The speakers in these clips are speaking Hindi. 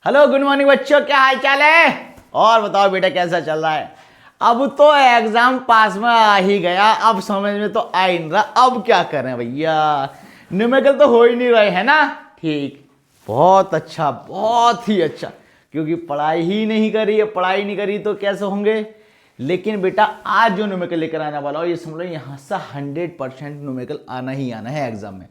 हेलो गुड मॉर्निंग बच्चों, क्या हाल चाल है। और बताओ बेटा कैसा चल रहा है। अब तो एग्जाम पास में आ ही गया, अब समझ में तो आ ही नहीं रहा अब क्या करें भैया। न्यूमेरिकल तो हो ही नहीं रहे है ना। ठीक, बहुत अच्छा, बहुत ही अच्छा। क्योंकि पढ़ाई ही नहीं करी है, पढ़ाई नहीं करी तो कैसे होंगे। लेकिन बेटा आज जो न्यूमेरिकल लेकर आने वाला हो ये समझ लो यहाँ से 100% न्यूमेरिकल आना ही आना है एग्जाम में।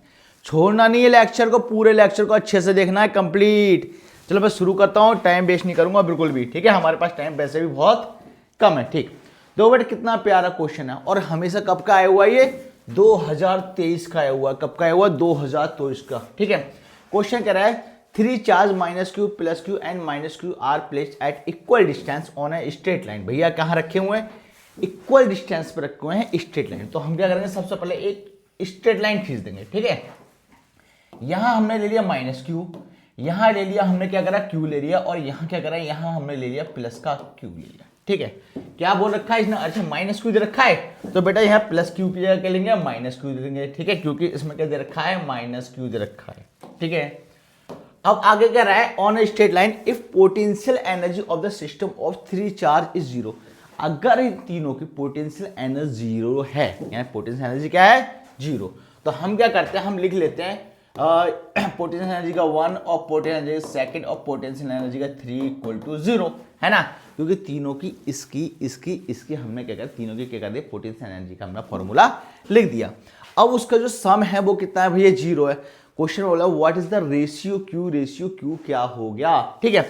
छोड़ना नहीं है लेक्चर को, पूरे लेक्चर को अच्छे से देखना है कंप्लीट। चलो मैं शुरू करता हूँ, टाइम वेस्ट नहीं करूंगा बिल्कुल भी। ठीक है, हमारे पास टाइम वैसे भी बहुत कम है। ठीक, दो बेटा कितना प्यारा क्वेश्चन है और हमेशा कब का आया हुआ ये 2023 का आया हुआ। कब का आया हुआ 2023 का। ठीक है, क्वेश्चन कह रहा है 3 charge minus Q plus Q and minus Q R placed at equal distance on a straight line. भैया कहाँ रखे हुए हैं, इक्वल डिस्टेंस पर रखे हुए हैं स्ट्रेट लाइन। तो हम क्या करेंगे, सबसे पहले एक स्ट्रेट लाइन खींच देंगे। ठीक है, यहां हमने ले लिया माइनस क्यू, यहां ले लिया हमने क्या करा क्यू ले लिया, और यहां क्या करा यहां हमने ले लिया प्लस का क्यू ले लिया। ठीक है, क्या बोल रखा है इसने, अच्छा माइनस क्यू दे रखा है तो बेटा यहाँ प्लस क्यू की जगह क्या लेंगे माइनस क्यू दे देंगे। ठीक है, क्योंकि इसमें क्या दे रखा है माइनस क्यू दे रखा है। ठीक है, अब आगे क्या रहा है, on a straight line if potential energy of the system of 3 charge is zero. अगर इन तीनों की पोटेंशियल एनर्जी जीरो है, यानी पोटेंशियल एनर्जी क्या है जीरो, तो हम क्या करते हैं, हम लिख लेते हैं पोटेंशियल एनर्जी का 1 और पोटेंशियल एनर्जी सेकंड और पोटेंशियल एनर्जी का 3 इक्वल टू 0 है ना। क्योंकि तीनों की इसकी हमने क्या किया, तीनों की क्या कर दिया पोटेंशियल एनर्जी का हमने फॉर्मूला लिख दिया। अब उसका जो सम है वो कितना है भैया 0 है। क्वेश्चन बोला what is the ratio Q क्या हो गया। ठीक है,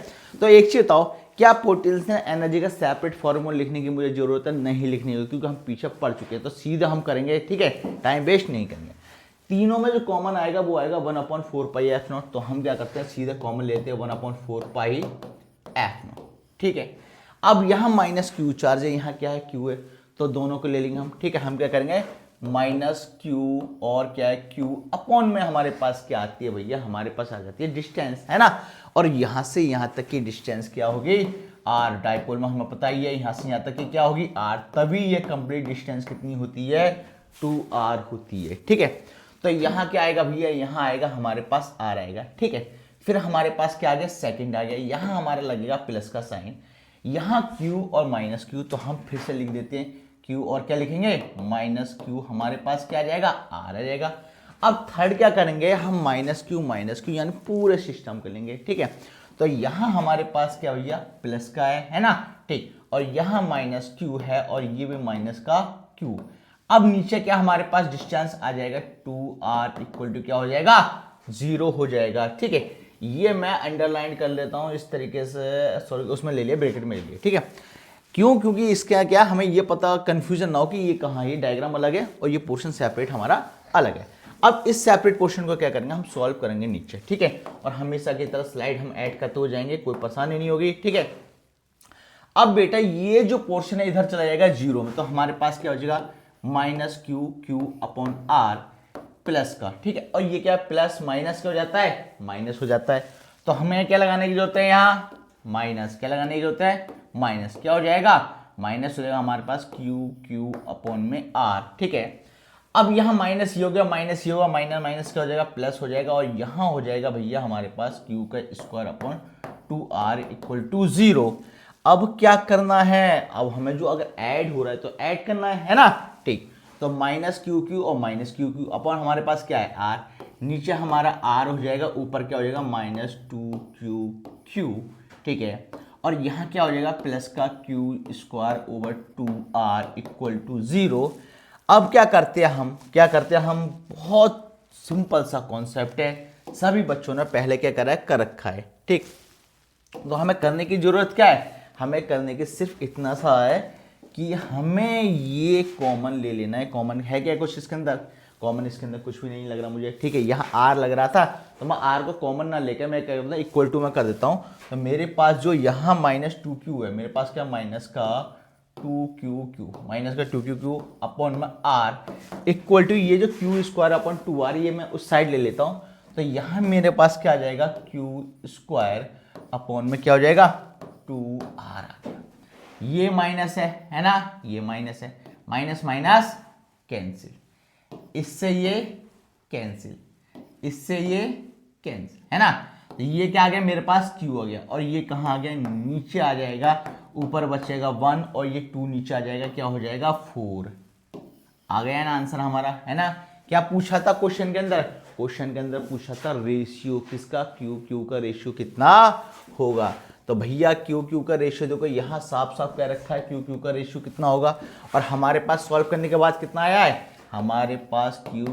तो एक चीज बताओ, क्या पोटेंशियल एनर्जी का सेपरेट फॉर्मूला लिखने की मुझे जरूरत है, नहीं लिखनी होगी क्योंकि हम पीछे पढ़ चुके हैं। तो सीधा हम करेंगे, ठीक है, टाइम वेस्ट नहीं करेंगे। तीनों में जो कॉमन आएगा वो आएगा 1/4 पाई एफ नॉट। तो हम क्या करते हैं सीधे कॉमन लेते हैं 1/4 पाई एफ नॉट। ठीक है, अब यहाँ माइनस क्यू चार्ज है, यहाँ क्या है क्यू है, तो दोनों को ले लेंगे हम। ठीक है, हम क्या करेंगे माइनस क्यू और क्या है क्यू अपॉन में हमारे पास क्या आती है भैया, हमारे पास आ जाती है डिस्टेंस है ना। और यहां से यहां तक की डिस्टेंस क्या होगी आर। डाइपोल में हमें पता ही है यहां से यहां तक की क्या होगी आर, तभी ये कंप्लीट डिस्टेंस कितनी होती है 2r होती है। ठीक है, तो यहां क्या आएगा भैया, यहां आएगा हमारे पास r आएगा। ठीक है, फिर हमारे पास क्या आ गया सेकंड आ गया, यहां हमारा लगेगा प्लस का साइन, यहां q और माइनस क्यू, तो हम फिर से लिख देते हैं q और क्या लिखेंगे माइनस क्यू, हमारे पास क्या आ जाएगा r आ जाएगा। अब थर्ड क्या करेंगे हम माइनस क्यू यानी पूरे सिस्टम को लेंगे। ठीक है, तो यहां हमारे पास क्या भैया प्लस का है ना। ठीक, और यहां माइनस क्यू है और ये भी माइनस का क्यू। अब नीचे क्या हमारे पास डिस्टेंस आ जाएगा 2r इक्वल टू क्या हो जाएगा 0 हो जाएगा। ठीक है, ये मैं अंडरलाइन कर लेता हूं इस तरीके से, सॉरी उसमें ले लिया ब्रैकेट में ले लिया। ठीक है, क्यों, क्योंकि इसका क्या हमें ये पता कंफ्यूजन ना हो कि ये कहाँ, ये डायग्राम अलग है और ये पोर्शन सेपरेट हमारा अलग है। अब इस सेपरेट पोर्शन को क्या करेंगे हम सॉल्व करेंगे नीचे। ठीक है, और हमेशा की तरह स्लाइड हम ऐड करते हो जाएंगे, कोई परेशानी नहीं होगी। ठीक है, अब बेटा ये जो पोर्शन है इधर चला जाएगा 0 में, तो हमारे पास क्या हो जाएगा minus Q upon R plus का। ठीक है, और ये क्या प्लस माइनस क्या हो जाता है माइनस हो जाता है, तो हमें क्या लगाने की जरूरत है यहाँ माइनस, क्या लगाने की जरूरत है माइनस, क्या हो जाएगा माइनस हो जाएगा हमारे पास क्यू अपॉन में आर। ठीक है, अब यहाँ माइनस ये हो गया, माइनस ये होगा, माइनस माइनस क्या हो जाएगा प्लस हो जाएगा, और यहाँ हो जाएगा भैया हमारे पास क्यू का square upon 2r equal to 0। अब क्या करना है, अब हमें जो अगर ऐड हो रहा है तो ऐड करना है ना। ठीक, तो माइनस क्यू और माइनस क्यू अपॉन हमारे पास क्या है आर, नीचे हमारा आर हो जाएगा, ऊपर क्या हो जाएगा माइनस 2q। ठीक है, और यहाँ क्या हो जाएगा प्लस का Q square over 2r equal to 0। अब क्या करते हैं हम बहुत सिंपल सा कॉन्सेप्ट है, सभी बच्चों ने पहले क्या करा है कर रखा है। ठीक, तो हमें करने की जरूरत क्या है, हमें करने की सिर्फ इतना सा है कि हमें ये कॉमन ले लेना है। कॉमन है क्या कुछ इसके अंदर, कॉमन इसके अंदर कुछ भी नहीं लग रहा मुझे। ठीक है, यहाँ आर लग रहा था तो मैं आर को कॉमन ना लेकर मैं क्या करता हूँ इक्वल टू में कर देता हूँ। तो मेरे पास जो यहाँ माइनस 2q है, मेरे पास क्या माइनस का 2q अपॉन में आर इक्वल टू ये जो क्यू स्क्वायर अपॉन 2r, ये मैं उस साइड ले लेता हूँ। तो यहाँ मेरे पास क्या आ जाएगा क्यू स्क्वायर अपॉन में क्या हो जाएगा 2r। ये माइनस है ना, ये माइनस है, माइनस माइनस कैंसिल, इससे ये कैंसिल, इससे ये कैंसिल है ना। तो ये क्या आ गया मेरे पास Q आ गया, और ये कहाँ आ गया नीचे आ जाएगा, ऊपर बचेगा 1 और ये 2 नीचे आ जाएगा, क्या हो जाएगा 4। आ गया ना आंसर हमारा, है ना। क्या पूछा था क्वेश्चन के अंदर, क्वेश्चन के अंदर पूछा था रेशियो किसका, क्यू का रेशियो कितना होगा। तो भैया क्यू का रेशियो देखो यहाँ साफ साफ क्या रखा है, क्यू का रेशियो कितना होगा, और हमारे पास सॉल्व करने के बाद कितना आया है, हमारे पास क्यू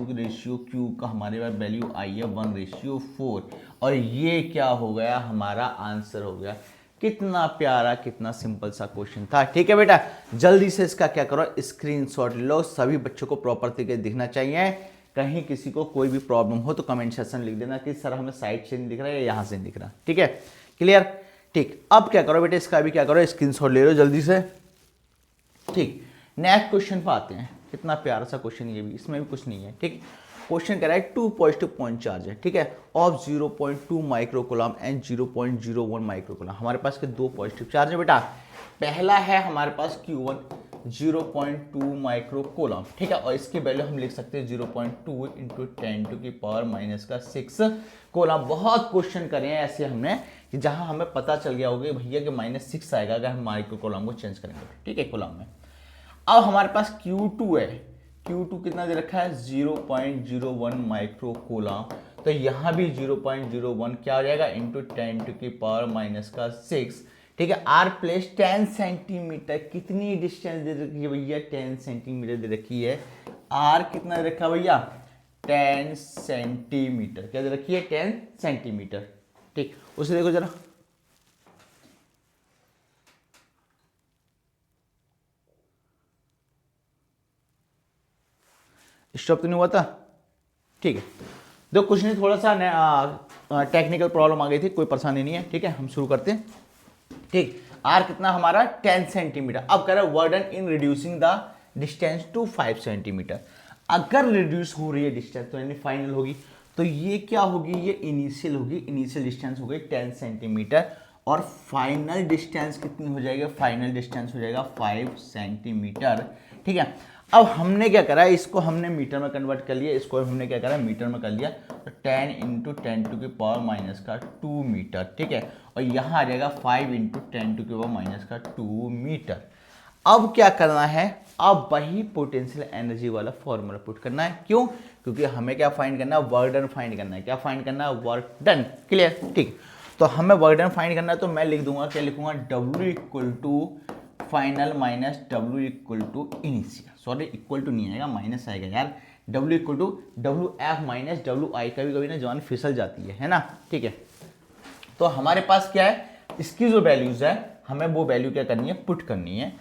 का हमारे पास वैल्यू आई है 1:4, और ये क्या हो गया हमारा आंसर हो गया। कितना प्यारा कितना सिंपल सा क्वेश्चन था। ठीक है बेटा, जल्दी से इसका क्या करो स्क्रीनशॉट लो, सभी बच्चों को प्रॉपर तरीके दिखना चाहिए। कहीं किसी को कोई भी प्रॉब्लम हो तो कमेंट सेक्शन लिख देना कि सर हमें साइड से नहीं दिख रहा है या यहाँ से नहीं दिख रहा। ठीक है, क्लियर। ठीक, अब क्या करो बेटे, इसका भी क्या करो स्क्रीनशॉट ले लो जल्दी से। ठीक, नेक्स्ट क्वेश्चन पर आते हैं। कितना प्यारा सा क्वेश्चन ये भी, इसमें भी कुछ नहीं है। ठीक, क्वेश्चन कह रहा है 2 पॉजिटिव पॉइंट चार्ज है, ठीक है, ऑफ 0.2 माइक्रोकूलम एंड 0.01 माइक्रोकूलम। हमारे पास के 2 पॉजिटिव चार्ज है बेटा। पहला है हमारे पास Q1 0.2 माइक्रोकूलम, ठीक है, और इसकी वैल्यू हम लिख सकते हैं 0.2 × 10⁻⁻�6 कूलम। बहुत क्वेश्चन करे हैं ऐसे हमने कि जहां हमें पता चल गया होगा भैया कि -6 आएगा अगर हम माइक्रोकूलम को चेंज करेंगे, ठीक है, कूलम में। अब हमारे पास Q2 है, Q2 कितना दे रखा है 0.01 माइक्रोकूलम, तो यहाँ भी 0.01 क्या हो जाएगा × 10⁻⁻6, ठीक है। R प्लेस 10 सेंटीमीटर, कितनी डिस्टेंस दे रखी है भैया 10 सेंटीमीटर दे रखी है। R कितना दे रखा है भैया 10 सेंटीमीटर, क्या दे रखी है 10 सेंटीमीटर। ठीक, उसे देखो जरा, स्टॉप तो नहीं हुआ था। ठीक है, देखो कुछ नहीं, थोड़ा सा टेक्निकल प्रॉब्लम आ गई थी, कोई परेशानी नहीं है। ठीक है, हम शुरू करते हैं। ठीक, आर कितना हमारा 10 सेंटीमीटर। अब कह रहा है work done in reducing the distance to 5 centimetre. अगर रिड्यूस हो रही है डिस्टेंस तो यानी फाइनल होगी, तो ये क्या होगी, ये इनिशियल होगी, इनिशियल डिस्टेंस हो गई 10 सेंटीमीटर, और फाइनल डिस्टेंस कितनी हो जाएगी, फाइनल डिस्टेंस हो जाएगा 5 सेंटीमीटर। ठीक है, अब हमने क्या करा, इसको हमने मीटर में कन्वर्ट कर लिया, इसको हमने क्या करा मीटर में कर लिया, तो 10 × 10⁻⁻2 मीटर, ठीक है, और यहाँ आ जाएगा 5 × 10⁻⁻2 मीटर। अब क्या करना है, अब वही पोटेंशियल एनर्जी वाला फॉर्मूला पुट करना है। क्यों, क्योंकि हमें क्या फाइंड करना है, वर्क डन फाइंड करना है। क्या फाइंड करना है, वर्क डन। क्लियर। ठीक, तो हमें वर्क डन फाइंड करना है, तो मैं लिख दूंगा, क्या लिखूंगा, W = final minus W = initial. Sorry, equal to नहीं आएगा, माइनस आएगा यार। W = WF माइनस WI, कभी कभी ना जवान फिसल जाती है ना। ठीक है, तो हमारे पास क्या है, इसकी जो वैल्यूज है हमें वो वैल्यू क्या करनी है, पुट करनी है।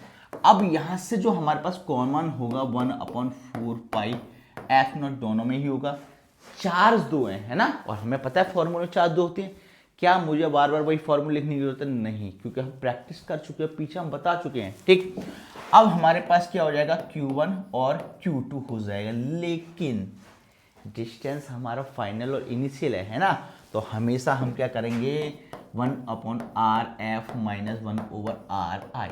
अब यहां से जो हमारे पास कॉमन होगा 1/4 पाई F0 दोनों में ही होगा। चार्ज दो है ना, और हमें पता है फॉर्मूले चार्ज दो होते हैं। क्या मुझे बार बार वही फॉर्मूले लिखने की जरूरत है, नहीं, क्योंकि हम प्रैक्टिस कर चुके हैं, पीछे हम बता चुके हैं। ठीक, अब हमारे पास क्या हो जाएगा, Q1 और Q2 हो जाएगा, लेकिन डिस्टेंस हमारा फाइनल और इनिशियल है ना, तो हमेशा हम क्या करेंगे 1/RF माइनस 1/RI।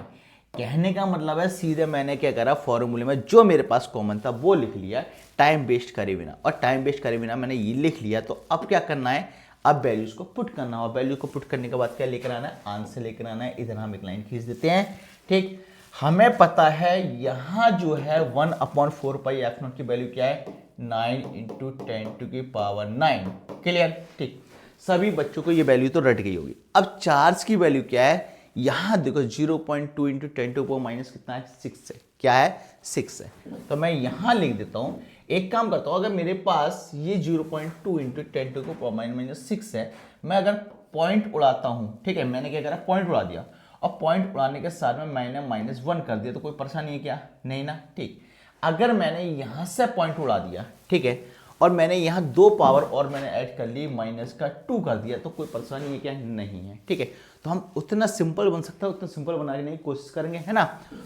कहने का मतलब है सीधे मैंने क्या करा, फॉर्मूले में जो मेरे पास कॉमन था वो लिख लिया, टाइम वेस्ट करे बिना, और टाइम वेस्ट करे बिना मैंने ये लिख लिया। तो अब क्या करना है, अब वैल्यूज को पुट करना, और वैल्यू को पुट करने के बाद क्या लेकर आना है, आंसर लेकर आना है। इधर हम एक लाइन खींच देते हैं। ठीक, हमें पता है यहाँ जो है 1/4 पाई F0 की वैल्यू क्या है, 9 × 10⁻9। क्लियर। ठीक, सभी बच्चों को ये वैल्यू तो रट गई होगी। अब चार्ज की वैल्यू क्या है, यहाँ देखो 0.2 × 10⁻⁻⁻ कितना है, 6 है। क्या है, 6 है। तो मैं यहाँ लिख देता हूँ, एक काम करता हूँ, अगर मेरे पास ये 0.2 × 10⁻⁻6 है, मैं अगर पॉइंट उड़ाता हूँ, ठीक है, मैंने क्या करा, पॉइंट उड़ा दिया, और पॉइंट उड़ाने के साथ में मैंने -1 कर दिया, तो कोई परेशानी है क्या, नहीं ना। ठीक, अगर मैंने यहाँ से पॉइंट उड़ा दिया, ठीक है, और मैंने यहाँ 2 पावर और मैंने ऐड कर ली -2 कर दिया, तो कोई परेशानी है क्या, नहीं है। ठीक है, तो हम उतना सिंपल बन सकता है उतना सिंपल बनाने की कोशिश करेंगे, है ना।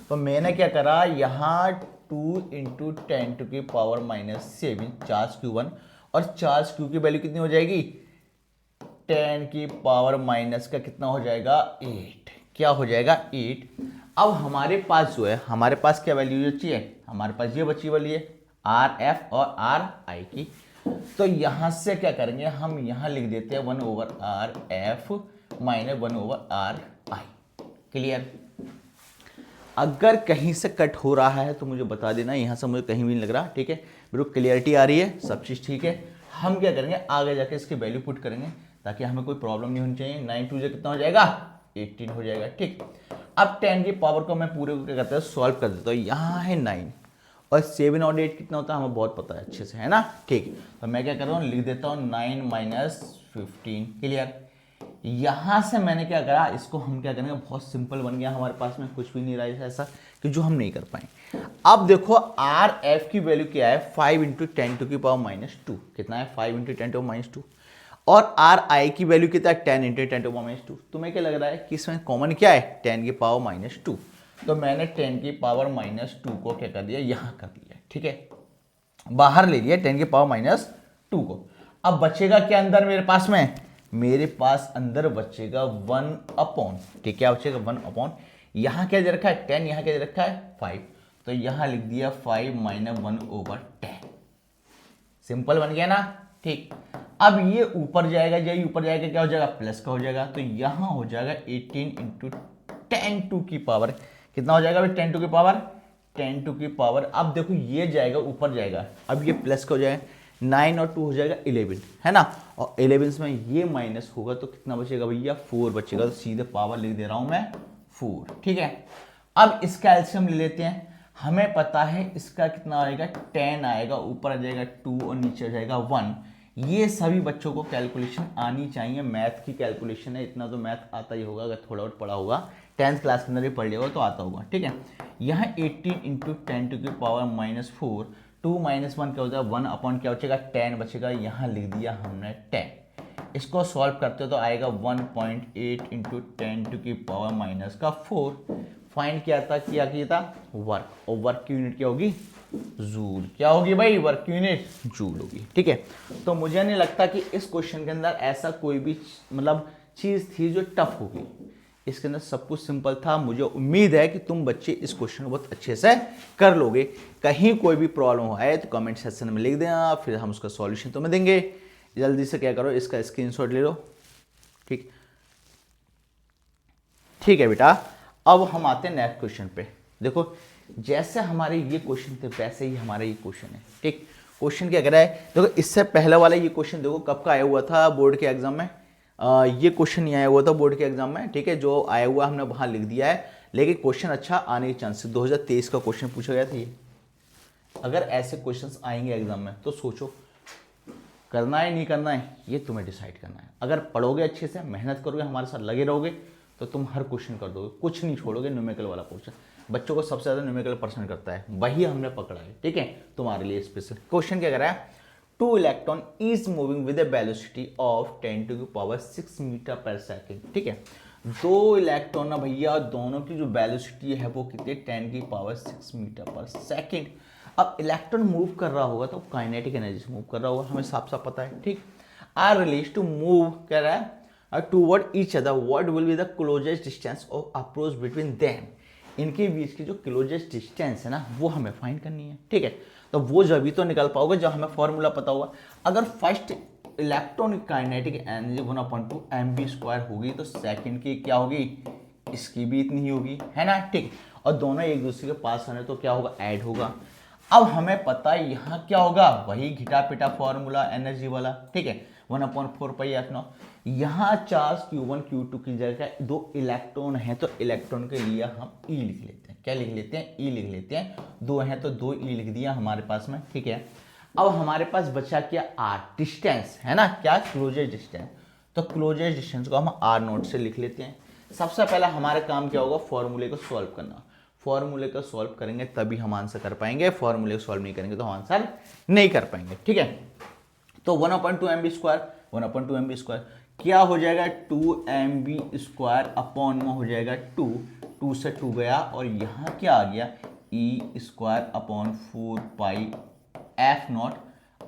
तो मैंने क्या करा, यहाँ 2 × 10⁻⁻7 चार्ज Q1, और चार्ज Q की वैल्यू कितनी हो जाएगी, 10⁻⁻ का कितना हो जाएगा, 8। क्या हो जाएगा, 8। अब हमारे पास जो है, हमारे पास क्या वैल्यू बची है, हमारे पास ये बची वाली है RF और RI की। तो यहां से क्या करेंगे, हम यहां लिख देते हैं 1/r(f) माइनस 1/r(i). क्लियर। अगर कहीं से कट हो रहा है तो मुझे बता देना, यहां से मुझे कहीं भी नहीं लग रहा, ठीक है, बिल्कुल क्लियरिटी आ रही है, सब चीज ठीक है। हम क्या करेंगे, आगे जाके इसकी वैल्यू पुट करेंगे ताकि हमें कोई प्रॉब्लम नहीं होनी चाहिए। 9 2 कितना हो जाएगा, 18 हो जाएगा। ठीक, अब 10 की पावर को मैं पूरे को क्या करता है, सॉल्व कर देता हूँ। यहाँ है 9 और 7 और 8 कितना होता है हमें बहुत पता है अच्छे से, है ना। ठीक, तो मैं क्या कर रहा हूँ, लिख देता हूँ 9 माइनस 15। क्लियर। यहां से मैंने क्या करा, इसको हम क्या करेंगे, बहुत सिंपल बन गया हमारे पास में, कुछ भी नहीं रहा ऐसा कि जो हम नहीं कर पाए। अब देखो आर एफ की वैल्यू क्या है, 5 इंटू 10⁻²। कितना है, 5 इंटू 10⁻²। और आर आई की वैल्यू कितना है, 10 इंटू 10⁻²। तुम्हें क्या लग रहा है कि इसमें कॉमन क्या है, 10⁻²। तो मैंने 10⁻² को क्या कर दिया, यहां कर दिया। ठीक है, बाहर ले लिया 10⁻² को। अब बचेगा क्या अंदर मेरे पास में, मेरे पास अंदर बचेगा 1/, ठीक है, क्या बचेगा 1/। यहां क्या दे रखा है 10, यहां क्या दे रखा है 5, तो यहां लिख दिया 5 माइनस 1/10। सिंपल बन गया ना। ठीक, अब ये ऊपर जाएगा, ये ऊपर जाएगा क्या हो जाएगा, प्लस का हो जाएगा, तो यहां हो जाएगा 18 इंटू 10⁻² की पावर। कितना हो जाएगा भाई, 10⁻² की पावर, 10⁻² की पावर। अब देखो ये जाएगा ऊपर जाएगा, अब ये प्लस का हो जाएगा, 9 और 2 हो जाएगा 11, है ना। और 11 में ये माइनस होगा तो कितना बचेगा भैया, 4 बचेगा। तो सीधे पावर लिख दे रहा हूं मैं 4। ठीक है, अब इसका एलसीएम ले लेते हैं। हमें पता है इसका कितना आएगा, 10 आएगा, ऊपर आ जाएगा 2 और नीचे आ जाएगा 1। ये सभी बच्चों को कैलकुलेशन आनी चाहिए, मैथ की कैलकुलेशन है, इतना तो मैथ आता ही होगा, अगर थोड़ा बहुत पढ़ा होगा, 10th क्लास के अंदर भी पढ़ लिया होगा तो आता होगा। ठीक है, यहाँ 18 इंटू 10⁻⁻4, 2 माइनस 1 क्या होता है 1/, क्या बचेगा 10 बचेगा, यहाँ लिख दिया हमने 10। इसको सॉल्व करते हो तो आएगा 1.8 इंटू 10⁻⁻4। फाइंड किया था वर्क, और वर्क की यूनिट क्या होगी, जूल। क्या होगी भाई, वर्क की यूनिट जूल होगी। ठीक है, तो मुझे नहीं लगता कि इस क्वेश्चन के अंदर ऐसा कोई भी मतलब चीज थी जो टफ होगी। इसके अंदर सब कुछ सिंपल था। मुझे उम्मीद है कि तुम बच्चे इस क्वेश्चन को बहुत अच्छे से कर लोगे। कहीं कोई भी प्रॉब्लम आए तो कमेंट सेक्शन में लिख देना, फिर हम उसका सॉल्यूशन तुम्हें देंगे। जल्दी से क्या करो, इसका स्क्रीनशॉट ले लो। ठीक, ठीक है बेटा, अब हम आते हैं नेक्स्ट क्वेश्चन पे। देखो जैसे हमारे ये क्वेश्चन थे वैसे ही हमारा ये क्वेश्चन है। ठीक, क्वेश्चन क्या कह रहा है, देखो इससे पहले वाला ये क्वेश्चन देखो कब का आया हुआ था बोर्ड के एग्जाम में। ये क्वेश्चन नहीं आया हुआ था बोर्ड के एग्जाम में। ठीक है, जो आया हुआ हमने वहां लिख दिया है, लेकिन क्वेश्चन अच्छा आने के चांसेस, 2023 का क्वेश्चन पूछा गया था ये। अगर ऐसे क्वेश्चंस आएंगे एग्जाम में तो सोचो करना है नहीं करना है, ये तुम्हें डिसाइड करना है। अगर पढ़ोगे अच्छे से, मेहनत करोगे, हमारे साथ लगे रहोगे तो तुम हर क्वेश्चन कर दोगे, कुछ नहीं छोड़ोगे। न्यूमेरिकल वाला क्वेश्चन बच्चों को सबसे ज्यादा न्यूमेरिकल पसंद करता है, वही हमने पकड़ा है। ठीक है, तुम्हारे लिए स्पेशल क्वेश्चन क्या कर रहा है, 2 electron is moving with a velocity of 10⁻6 metre पर सेकेंड। ठीक है, 2 इलेक्ट्रॉन ना भैया, दोनों की जो वेलोसिटी है वो कितनी, 10⁻6 मीटर पर सेकेंड। अब इलेक्ट्रॉन मूव कर रहा होगा तो काइनेटिक एनर्जी से मूव कर रहा होगा, हमें साफ साफ पता है। ठीक, आर रिलीज टू मूव कह रहा है toward each other, what will be the closest distance of approach between them. इनके बीच की जो क्लोजेस्ट डिस्टेंस है ना वो हमें फाइंड करनी है। ठीक है, तो वो जब भी तो निकल पाओगे जब हमें फॉर्मूला पता होगा। अगर फर्स्ट इलेक्ट्रॉन की काइनेटिक एनर्जी 1/2 mv² होगी तो सेकंड की क्या होगी, इसकी भी इतनी ही होगी, है ना। ठीक, और दोनों एक दूसरे के पास आने तो क्या होगा, ऐड होगा। अब हमें पता है यहाँ क्या होगा, वही घिटा पिटा फॉर्मूला एनर्जी वाला। ठीक है, 1/4πf0। यहाँ चार्ज Q1 Q2 की जगह 2 इलेक्ट्रॉन है तो इलेक्ट्रॉन के लिए हम E लिख लेते हैं। क्या लिख लेते हैं, E लिख लेते हैं। 2 है तो 2 E लिख दिया हमारे पास में। ठीक है, अब हमारे पास बचा क्या, R डिस्टेंस, है ना, क्या क्लोजेस्ट डिस्टेंस। तो क्लोजेस्ट डिस्टेंस को हम R0 से लिख लेते हैं। सबसे पहले हमारा काम क्या होगा, फॉर्मूले को सॉल्व करना। फॉर्मूले को सॉल्व करेंगे तभी हम आंसर कर पाएंगे, फॉर्मूले को सॉल्व नहीं करेंगे तो हम आंसर नहीं कर पाएंगे। ठीक है, तो 1/2 mv², 1/2 mv² क्या हो जाएगा, 2 mv² अपॉन में हो जाएगा 2 से 2 गया और यहाँ क्या आ गया, e² अपॉन 4πf0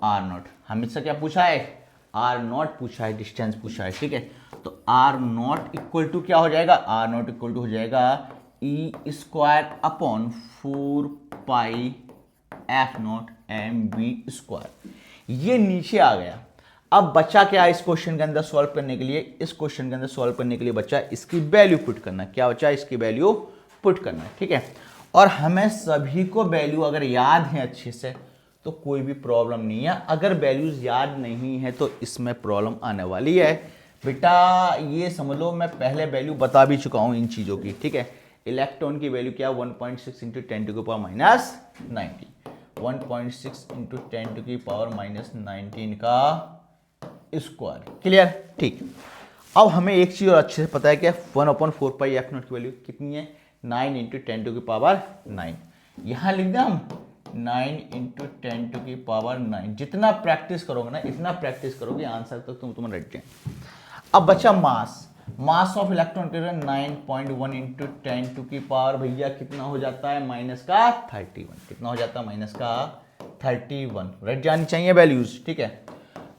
r0। हम इससे क्या पूछा है, r0 पूछा है, डिस्टेंस पूछा है। ठीक है, तो r0 इक्वल टू क्या हो जाएगा, r0 इक्वल टू हो जाएगा e² अपॉन 4πf0 mv²। ये नीचे आ गया। अब बच्चा क्या है इस क्वेश्चन के अंदर सॉल्व करने के लिए, इस क्वेश्चन के अंदर सॉल्व करने के लिए बच्चा इसकी वैल्यू पुट करना है। क्या बच्चा, इसकी वैल्यू पुट करना है, ठीक है। और हमें सभी को वैल्यू अगर याद है अच्छे से तो कोई भी प्रॉब्लम नहीं है, अगर वैल्यूज याद नहीं है तो इसमें प्रॉब्लम आने वाली है बेटा। ये समझ लो मैं पहले वैल्यू बता भी चुका हूं इन चीजों की, ठीक है। इलेक्ट्रॉन की वैल्यू क्या, 1.6 इंटू 10 टू की पावर माइनस 19, 1.6 इंटू 10 टू की पावर माइनस 19 का स्क्वायर, क्लियर, ठीक। अब हमें एक चीज और अच्छे से पता है कि 1/4 पाई एफ नॉट की वैल्यू कितनी है, 9 इंटू 10 टू की पावर 9। यहां लिख दें हम 9 इंटू 10 टू की पावर 9। जितना प्रैक्टिस करोगे ना, इतना प्रैक्टिस करोगे, आंसर तक तुम रट जाए। अब बचा मास ऑफ इलेक्ट्रॉन के 9.1 इंटू 10 टू की पावर भैया कितना हो जाता है, माइनस का 31। कितना हो जाता है, माइनस का 31। रट जानी चाहिए वैल्यूज, ठीक है।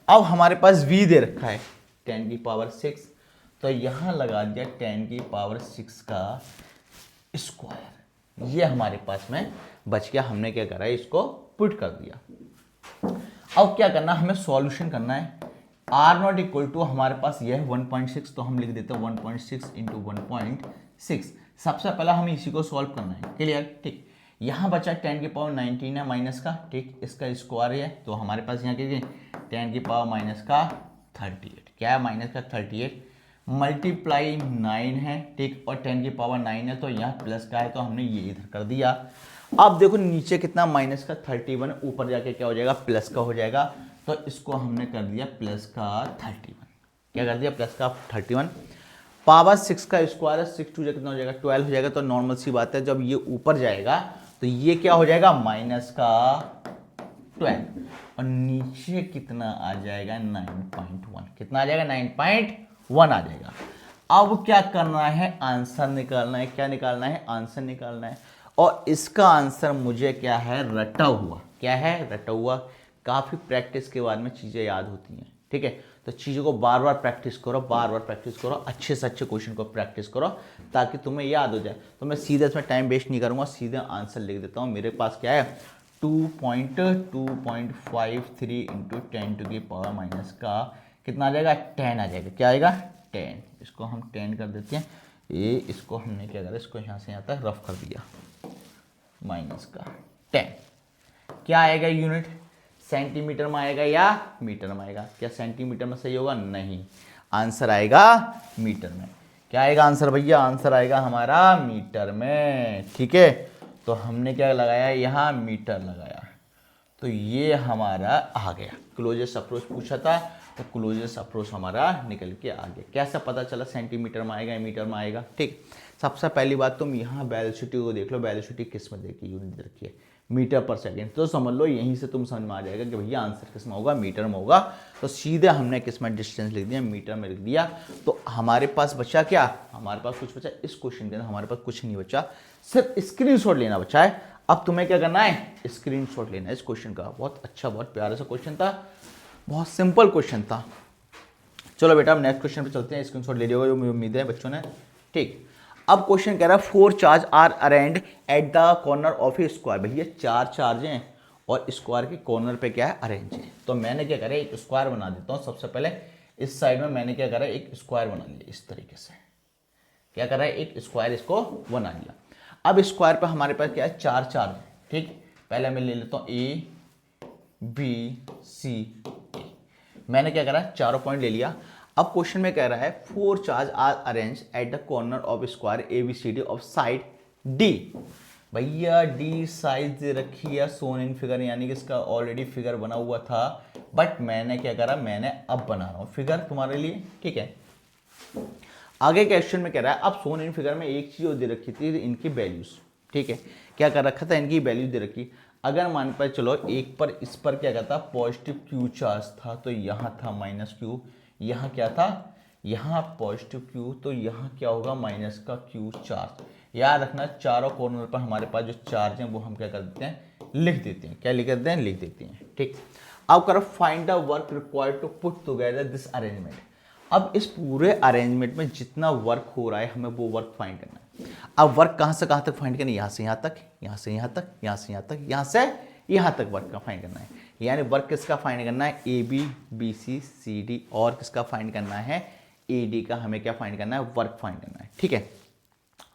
अब हमारे पास v दे रखा है 10 की पावर 6, तो यहां लगा दिया 10 की पावर 6 का स्क्वायर। ये हमारे पास में बच गया। हमने क्या करा है, इसको पुट कर दिया। अब क्या करना, हमें सॉल्यूशन करना है। आर नॉट इक्वल टू हमारे पास यह है 1.6, तो हम लिख देते हैं 1.6 इंटू 1.6। सबसे पहले हमें इसी को सॉल्व करना है, क्लियर, ठीक। यहाँ बचा 10 की पावर 19 है माइनस का, ठीक, इसका स्क्वायर है, तो हमारे पास यहाँ कीजिए 10 की पावर माइनस का 38। क्या है, माइनस का 38 मल्टीप्लाई 9 है, ठीक, और 10 की पावर 9 है, तो यहाँ प्लस का है, तो हमने ये इधर कर दिया। अब देखो नीचे कितना, माइनस का 31, ऊपर जाके क्या हो जाएगा, प्लस का हो जाएगा, तो इसको हमने कर दिया प्लस का 31। क्या कर दिया, प्लस का 31। पावर 6 का स्क्वायर है, 6 टू कितना हो जाएगा, 12 हो जाएगा। तो नॉर्मल सी बात है, जब ये ऊपर जाएगा तो ये क्या हो जाएगा, माइनस का 12, और नीचे कितना आ जाएगा, 9.1। कितना आ जाएगा, 9.1 आ जाएगा। अब क्या करना है, आंसर निकालना है। क्या निकालना है, आंसर निकालना है। और इसका आंसर मुझे क्या है, रटा हुआ। क्या है, रटा हुआ। काफी प्रैक्टिस के बाद में चीजें याद होती हैं, ठीक है। तो चीजों को बार बार प्रैक्टिस करो, बार बार प्रैक्टिस करो, अच्छे से अच्छे क्वेश्चन को प्रैक्टिस करो ताकि तुम्हें याद हो जाए। तो मैं सीधे इसमें टाइम वेस्ट नहीं करूंगा, सीधे आंसर लिख देता हूं। मेरे पास क्या है, 2.53 इंटू 10 टू की पावर माइनस का कितना आ जाएगा, 10 आ जाएगा। क्या आएगा, 10। इसको हम 10 कर देते हैं। ये इसको हमने क्या करा, इसको यहाँ से यहाँ तक रफ कर दिया, माइनस का 10। क्या आएगा यूनिट, सेंटीमीटर में आएगा या मीटर में आएगा। क्या सेंटीमीटर में सही होगा, नहीं, आंसर आएगा मीटर में। क्या आएगा आंसर भैया, आंसर आएगा हमारा मीटर में, ठीक है। तो हमने क्या लगाया, यहाँ मीटर लगाया, तो ये हमारा आ गया। क्लोजेस्ट अप्रोच पूछा था, तो क्लोजेस्ट अप्रोच हमारा निकल के आ गया। कैसा पता चला सेंटीमीटर में आएगा या मीटर में आएगा, ठीक। सबसे पहली बात तुम यहाँ वेलोसिटी को देख लो, वेलोसिटी किस में देखी, यूनिट रखी है मीटर पर सेकेंड, तो समझ लो यहीं से तुम समझ में आ जाएगा कि भैया आंसर किस में होगा, मीटर में होगा। तो सीधे हमने किस में डिस्टेंस लिख दिया, मीटर में लिख दिया। तो हमारे पास बचा क्या, हमारे पास कुछ बचा, इस क्वेश्चन के अंदर हमारे पास कुछ नहीं बचा, सिर्फ स्क्रीनशॉट लेना बचा है। अब तुम्हें क्या करना है, स्क्रीनशॉट लेना है इस क्वेश्चन का। बहुत अच्छा, बहुत प्यारा सा क्वेश्चन था, बहुत सिंपल क्वेश्चन था। चलो बेटा हम नेक्स्ट क्वेश्चन पे चलते हैं। स्क्रीनशॉट ले लिया होगा, जो उम्मीद है बच्चों ने, ठीक। अब क्वेश्चन कह रहा है 4 charge are arranged at the corner of a square. भैया 4 चार्ज हैं और स्क्वायर के कॉर्नर पे क्या है, अरेंज है। तो मैंने क्या करा, एक स्क्वायर बना देता हूं। सबसे पहले इस साइड में मैंने क्या करा, एक स्क्वायर बना लिया इस तरीके से। क्या करा है, एक स्क्वायर इसको बना लिया। अब स्क्वायर पे हमारे पास क्या है, 4 चार्ज है, ठीक। पहले मैं ले लेता हूं ए बी सी ए। मैंने क्या करा, चारों पॉइंट ले लिया। अब क्वेश्चन में कह रहा है 4 charge are arrange at the corner of square A B C D of side D. भैया डी साइज दे रखी है सोन इन फिगर, यानी कि इसका ऑलरेडी फिगर बना हुआ था, बट मैंने क्या करा, मैंने अब बना रहा हूं फिगर तुम्हारे लिए, ठीक है। आगे क्वेश्चन में कह रहा है, अब सोन इन फिगर में एक चीज दे रखी थी, इनकी वैल्यूज, ठीक है। क्या कर रखा था, इनकी वैल्यूज दे रखी। अगर मान पाए चलो एक पर, इस पर क्या कहता, पॉजिटिव क्यू चार्ज था, तो यहाँ था माइनस क्यू। यहाँ क्या था, यहाँ पॉजिटिव क्यू, तो यहाँ क्या होगा, माइनस का क्यू चार्ज। याद रखना चारों कॉर्नर पर हमारे पास जो चार्ज हैं वो हम क्या कर देते हैं, लिख देते हैं। क्या लिख देते हैं, लिख देते हैं, ठीक। अब करो find the work required to put together this arrangement. अब इस पूरे अरेंजमेंट में जितना वर्क हो रहा है हमें वो वर्क फाइंड करना है। अब वर्क कहाँ से कहाँ तक फाइंड करना है, यहाँ से यहाँ तक, यहाँ से यहाँ तक, यहाँ से यहाँ तक, यहाँ से यहाँ तक वर्क का फाइंड करना है। यानी वर्क किसका फाइंड करना है, A B B C C D, और किसका फाइंड करना है, ए डी का हमें क्या फाइंड करना है, वर्क फाइंड करना है। ठीक है,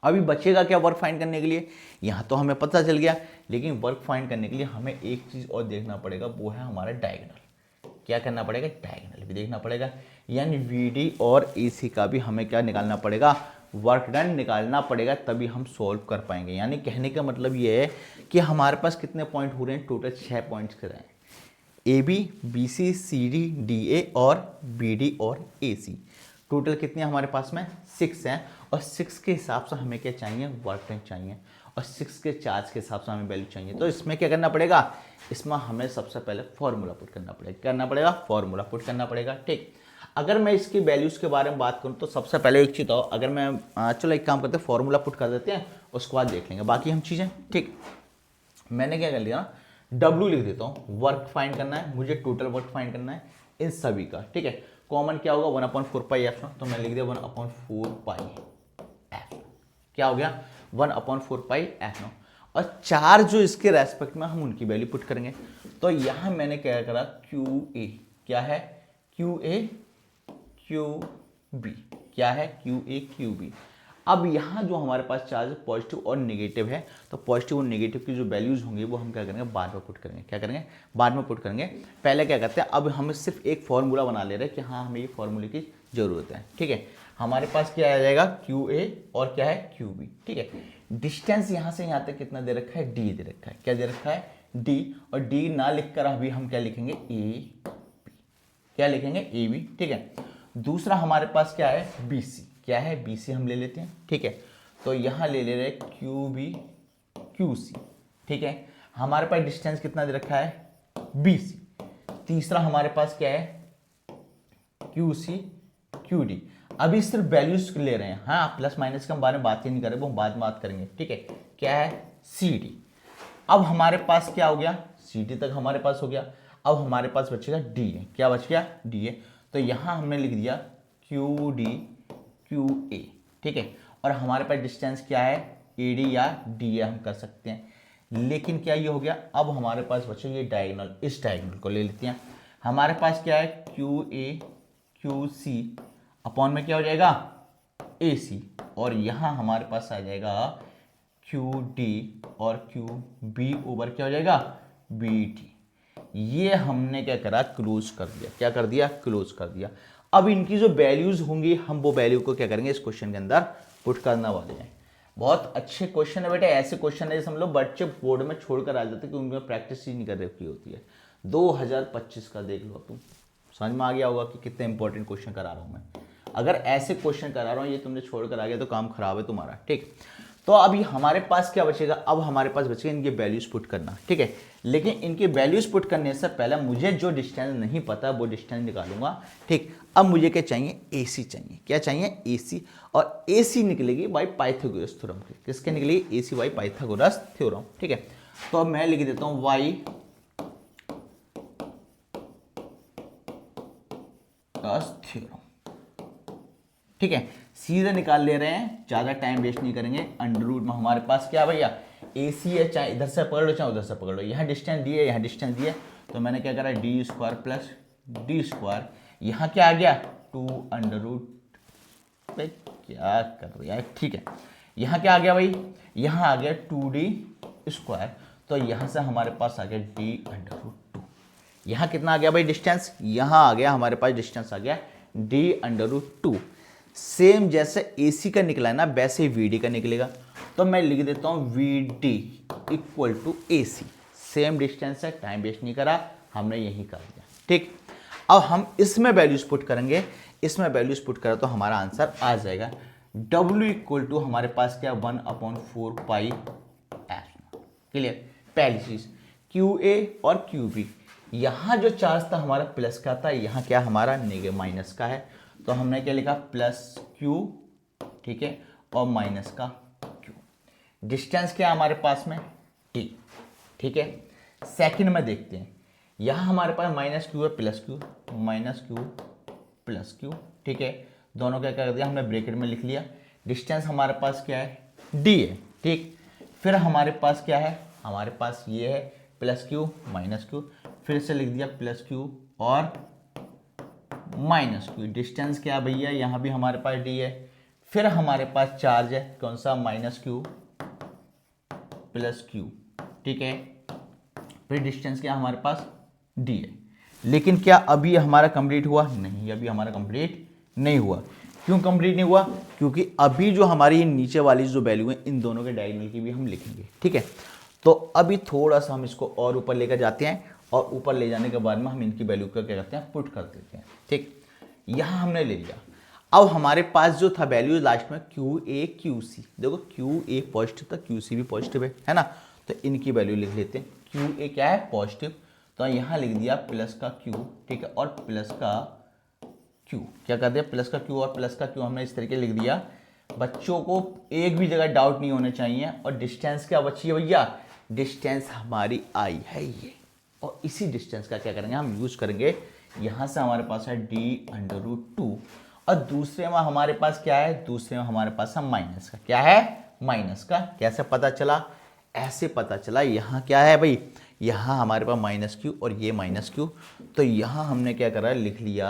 अभी बचेगा क्या वर्क फाइंड करने के लिए, यहाँ तो हमें पता चल गया, लेकिन वर्क फाइंड करने के लिए हमें एक चीज़ और देखना पड़ेगा, वो है हमारा डायगोनल। क्या करना पड़ेगा, डायगोनल भी देखना पड़ेगा, यानी वी डी और ए सी का भी हमें क्या निकालना पड़ेगा, वर्क डन निकालना पड़ेगा, तभी हम सॉल्व कर पाएंगे। यानी कहने का मतलब ये है कि हमारे पास कितने पॉइंट हो रहे हैं, टोटल 6 पॉइंट्स कर रहे हैं, A B B C C D D A और बी डी और ए सी। टोटल कितने हमारे पास में 6 हैं, और 6 के हिसाब से हमें क्या चाहिए, वर्क डन चाहिए, और 6 के चार्ज के हिसाब से हमें वैल्यू चाहिए। तो इसमें क्या करना पड़ेगा, इसमें हमें सबसे पहले फॉर्मूला पुट करना पड़ेगा, क्या करना पड़ेगा, फॉर्मूला पुट करना पड़ेगा। ठीक, अगर मैं इसकी वैल्यूज़ के बारे में बात करूँ तो सबसे पहले एक चीज़, अगर मैं चलो एक काम करते हैं, फॉर्मूला पुट कर देते हैं, उसके बाद देख लेंगे बाकी हम चीज़ें। ठीक, मैंने क्या कर लिया ना, W लिख देता हूँ, वर्क फाइंड करना है मुझे, टोटल वर्क फाइंड करना है इन सभी का। ठीक है, कॉमन क्या होगा, 1/4 पाई एफ, तो मैं लिख दिया 1/4 पाई एफ। क्या हो गया, 1/4 पाई एफ। और चार जो इसके रेस्पेक्ट में हम उनकी वैल्यू पुट करेंगे। तो यहाँ मैंने क्या करा, क्यू ए, क्या है, क्यू ए क्यू बी, क्या है, क्यू ए क्यू बी। अब यहाँ जो हमारे पास चार्ज पॉजिटिव और नेगेटिव है, तो पॉजिटिव और नेगेटिव की जो वैल्यूज होंगी वो हम क्या करेंगे, बाद में पुट करेंगे। क्या करेंगे, बाद में पुट करेंगे। पहले क्या करते हैं, अब हम सिर्फ एक फॉर्मूला बना ले रहे हैं कि हाँ हमें ये फॉर्मूले की जरूरत है। ठीक है, हमारे पास क्या आ जाएगा, क्यू ए और क्या है, क्यू बी। ठीक है, डिस्टेंस यहाँ से यहाँ तक कितना दे रखा है, डी दे रखा है। क्या दे रखा है, डी, और डी ना लिखकर अभी हम क्या लिखेंगे, ए बी। क्या लिखेंगे, ए बी। ठीक है, दूसरा हमारे पास क्या है, बी सी। क्या है, बी सी हम ले लेते हैं। ठीक है, तो यहाँ ले रहे क्यू बी क्यू सी। ठीक है, हमारे पास डिस्टेंस कितना दे रखा है, बी सी। तीसरा हमारे पास क्या है, क्यू सी क्यू डी। अभी सिर्फ वैल्यूज ले रहे हैं, हाँ प्लस माइनस के हम बारे में बात ही नहीं कर रहे, वो हम बाद में बात करेंगे। ठीक है, क्या है, सी डी। अब हमारे पास क्या हो गया, सी डी तक हमारे पास हो गया। अब हमारे पास बचेगा डी ए। क्या बच गया, डी ए। तो यहाँ हमने लिख दिया क्यू डी क्यू ए। ठीक है, और हमारे पास डिस्टेंस क्या है, ए डी या डी ए हम कर सकते हैं। लेकिन क्या ये हो गया, अब हमारे पास बचे ये डायगोनल, इस डायगोनल को ले लेते हैं। हमारे पास क्या है, Q A Q C upon में क्या हो जाएगा, ए सी, और यहाँ हमारे पास आ जाएगा क्यू डी और क्यू बी ओवर क्या हो जाएगा, बी टी। ये हमने क्या करा, क्लोज कर दिया। क्या कर दिया, क्लोज कर दिया। अब इनकी जो वैल्यूज होंगी, हम वो वैल्यू को क्या करेंगे, इस क्वेश्चन के अंदर पुट करने वाले हैं। बहुत अच्छे क्वेश्चन है बेटा, ऐसे क्वेश्चन है जैसे हम लोग बच्चे बोर्ड में छोड़कर आ जाते हैं कि उनमें प्रैक्टिस ही नहीं कर रखी होती है। 2025 का देख लो तुम, समझ में आ गया होगा कि कितने इंपॉर्टेंट क्वेश्चन करा रहा हूँ मैं। अगर ऐसे क्वेश्चन करा रहा हूँ, ये तुमने छोड़कर आ गया तो काम खराब है तुम्हारा। ठीक, तो अभी हमारे पास क्या बचेगा, अब हमारे पास बचेगा इनके वैल्यूज पुट करना। ठीक है, लेकिन इनके वैल्यूज पुट करने से पहले मुझे जो डिस्टेंस नहीं पता वो डिस्टेंस निकालूंगा। ठीक, अब मुझे क्या चाहिए, एसी चाहिए। क्या चाहिए, एसी, और एसी निकलेगी बाई पाइथागोरस थ्योरम। किसके निकलेगी, एसी बाई पाइथागोरस थ्योरम। ठीक है, तो अब मैं लिख देता हूं वाई थ्योरम। ठीक है, सीधे निकाल ले रहे हैं, ज्यादा टाइम वेस्ट नहीं करेंगे। अंडर रूट में हमारे पास क्या भैया, ए सी है, चाहे इधर से पकड़ लो चाहे उधर से पकड़ लो। यहाँ डिस्टेंस दी है, यहाँ डिस्टेंस दी है, तो मैंने क्या करा, D square plus D square. यहाँ क्या आ गया, 2 अंडर रूट पे, क्या कर रहा है। ठीक है, यहाँ क्या आ गया भाई, यहाँ आ गया 2d स्क्वायर, तो यहाँ से हमारे पास आ गया d अंडर रूट 2। यहाँ कितना आ गया भाई डिस्टेंस, यहाँ आ गया हमारे पास डिस्टेंस आ गया d अंडर रूट 2। सेम जैसे AC का निकला है ना, वैसे ही VD का निकलेगा। तो मैं लिख देता हूँ VD equal to AC। Same distance है, टाइम वेस्ट नहीं करा, हमने यही कर दिया। ठीक, अब हम इसमें वैल्यूज पुट करेंगे। इसमें वैल्यूज पुट करें तो हमारा आंसर आ जाएगा W इक्वल टू हमारे पास क्या, 1/4 पाई एफ। क्लियर, पहली चीज QA और QB। यहाँ जो चार्ज था हमारा प्लस का था, यहाँ क्या हमारा नेगेटिव माइनस का है, तो हमने क्या लिखा, प्लस Q। ठीक है, और माइनस का Q। डिस्टेंस क्या हमारे पास में, T। ठीक है, सेकंड में देखते हैं, यहाँ हमारे पास माइनस Q है plus Q, minus Q plus Q। ठीक है, दोनों क्या कर दिया हमने, ब्रैकेट में लिख लिया। डिस्टेंस हमारे पास क्या है, D है। ठीक, फिर हमारे पास क्या है, हमारे पास ये है प्लस Q माइनस Q, फिर से लिख दिया प्लस क्यू और माइनस क्यू। डिस्टेंस क्या है भैया, यहाँ भी हमारे पास डी है, फिर हमारे पास चार्ज है कौन सा, माइनस क्यू प्लस क्यू, ठीक है। फिर डिस्टेंस क्या हमारे पास डी है। लेकिन क्या अभी हमारा कंप्लीट हुआ, नहीं, अभी हमारा कंप्लीट नहीं हुआ। क्यों कंप्लीट नहीं हुआ, क्योंकि अभी जो हमारी नीचे वाली जो वैल्यू है इन दोनों के डायगोनल की भी हम लिखेंगे, ठीक है। तो अभी थोड़ा सा हम इसको और ऊपर लेकर जाते हैं और ऊपर ले जाने के बाद में हम इनकी वैल्यू का क्या करते हैं, पुट कर देते हैं, ठीक। यहाँ हमने ले लिया। अब हमारे पास जो था वैल्यू लास्ट में क्यू ए क्यू सी, देखो क्यू ए पॉजिटिव था, क्यू सी भी पॉजिटिव है ना, तो इनकी वैल्यू लिख लेते हैं। क्यू ए क्या है, पॉजिटिव, तो यहाँ लिख दिया प्लस का क्यू, ठीक है, और प्लस का क्यू, क्या कर दिया, प्लस का क्यू और प्लस का क्यू हमने इस तरीके लिख दिया। बच्चों को एक भी जगह डाउट नहीं होने चाहिए। और डिस्टेंस क्या बची है भैया, डिस्टेंस हमारी आई है ये, और इसी डिस्टेंस का क्या करेंगे हम यूज करेंगे। यहाँ से हमारे पास है d√2 और दूसरे में हमारे पास क्या है, दूसरे में हमारे पास है माइनस का, क्या है, माइनस का। कैसे पता चला, ऐसे पता चला। यहाँ क्या है भाई, यहाँ हमारे पास माइनस क्यू और ये माइनस क्यू, तो यहाँ हमने क्या करा, लिख लिया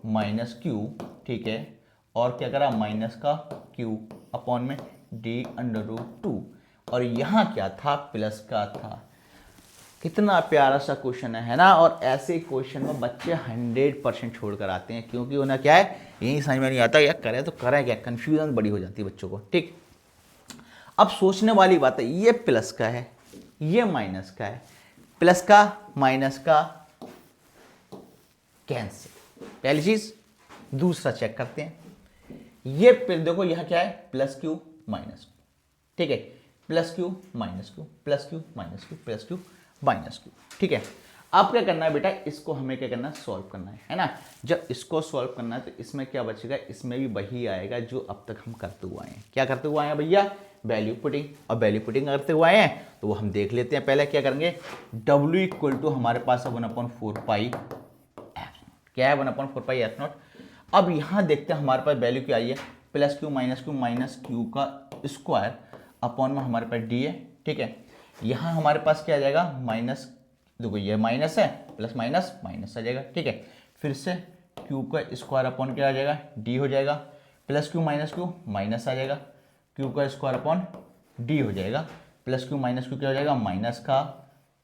माइनस क्यू, ठीक है, और क्या करा, माइनस का क्यू अपॉन में d√2, और यहाँ क्या था, प्लस का था। कितना प्यारा सा क्वेश्चन है ना। और ऐसे क्वेश्चन में बच्चे 100% छोड़ कर आते हैं, क्योंकि उन्हें क्या है, यही समझ में नहीं आता यार करें तो करें क्या, कंफ्यूजन बड़ी हो जाती है बच्चों को, ठीक। अब सोचने वाली बात है, ये प्लस का है, ये माइनस का है, प्लस का माइनस का कैंसिल, पहली चीज। दूसरा चेक करते हैं, ये देखो यहाँ क्या है, प्लस क्यू माइनस क्यू, ठीक है, plus Q minus Q, plus Q minus Q, plus Q minus Q, ठीक है। अब क्या करना है बेटा, इसको हमें क्या करना है, सॉल्व करना है ना। जब इसको सॉल्व करना है तो इसमें क्या बचेगा, इसमें भी वही आएगा जो अब तक हम करते हुए आए हैं। क्या करते हुए आए हैं भैया, वैल्यू पुटिंग। और वैल्यू पुटिंग करते हुए आए हैं तो वो हम देख लेते हैं। पहले क्या करेंगे, W = हमारे पास है 1/4 पाई f0, क्या है 1/4 पाई f0। अब यहाँ देखते हैं हमारे पास वैल्यू क्या आई है, प्लस क्यू माइनस क्यू का स्क्वायर अपॉन में हमारे पास डी है, ठीक है। यहाँ हमारे पास क्या आ जाएगा, माइनस, देखो ये माइनस है, प्लस माइनस माइनस आ जाएगा, ठीक है। फिर से क्यू का स्क्वायर अपॉन क्या आ जाएगा, डी हो जाएगा, प्लस क्यू माइनस आ जाएगा, क्यू का स्क्वायर अपॉन डी हो जाएगा, प्लस क्यू माइनस क्यू क्या हो जाएगा, माइनस का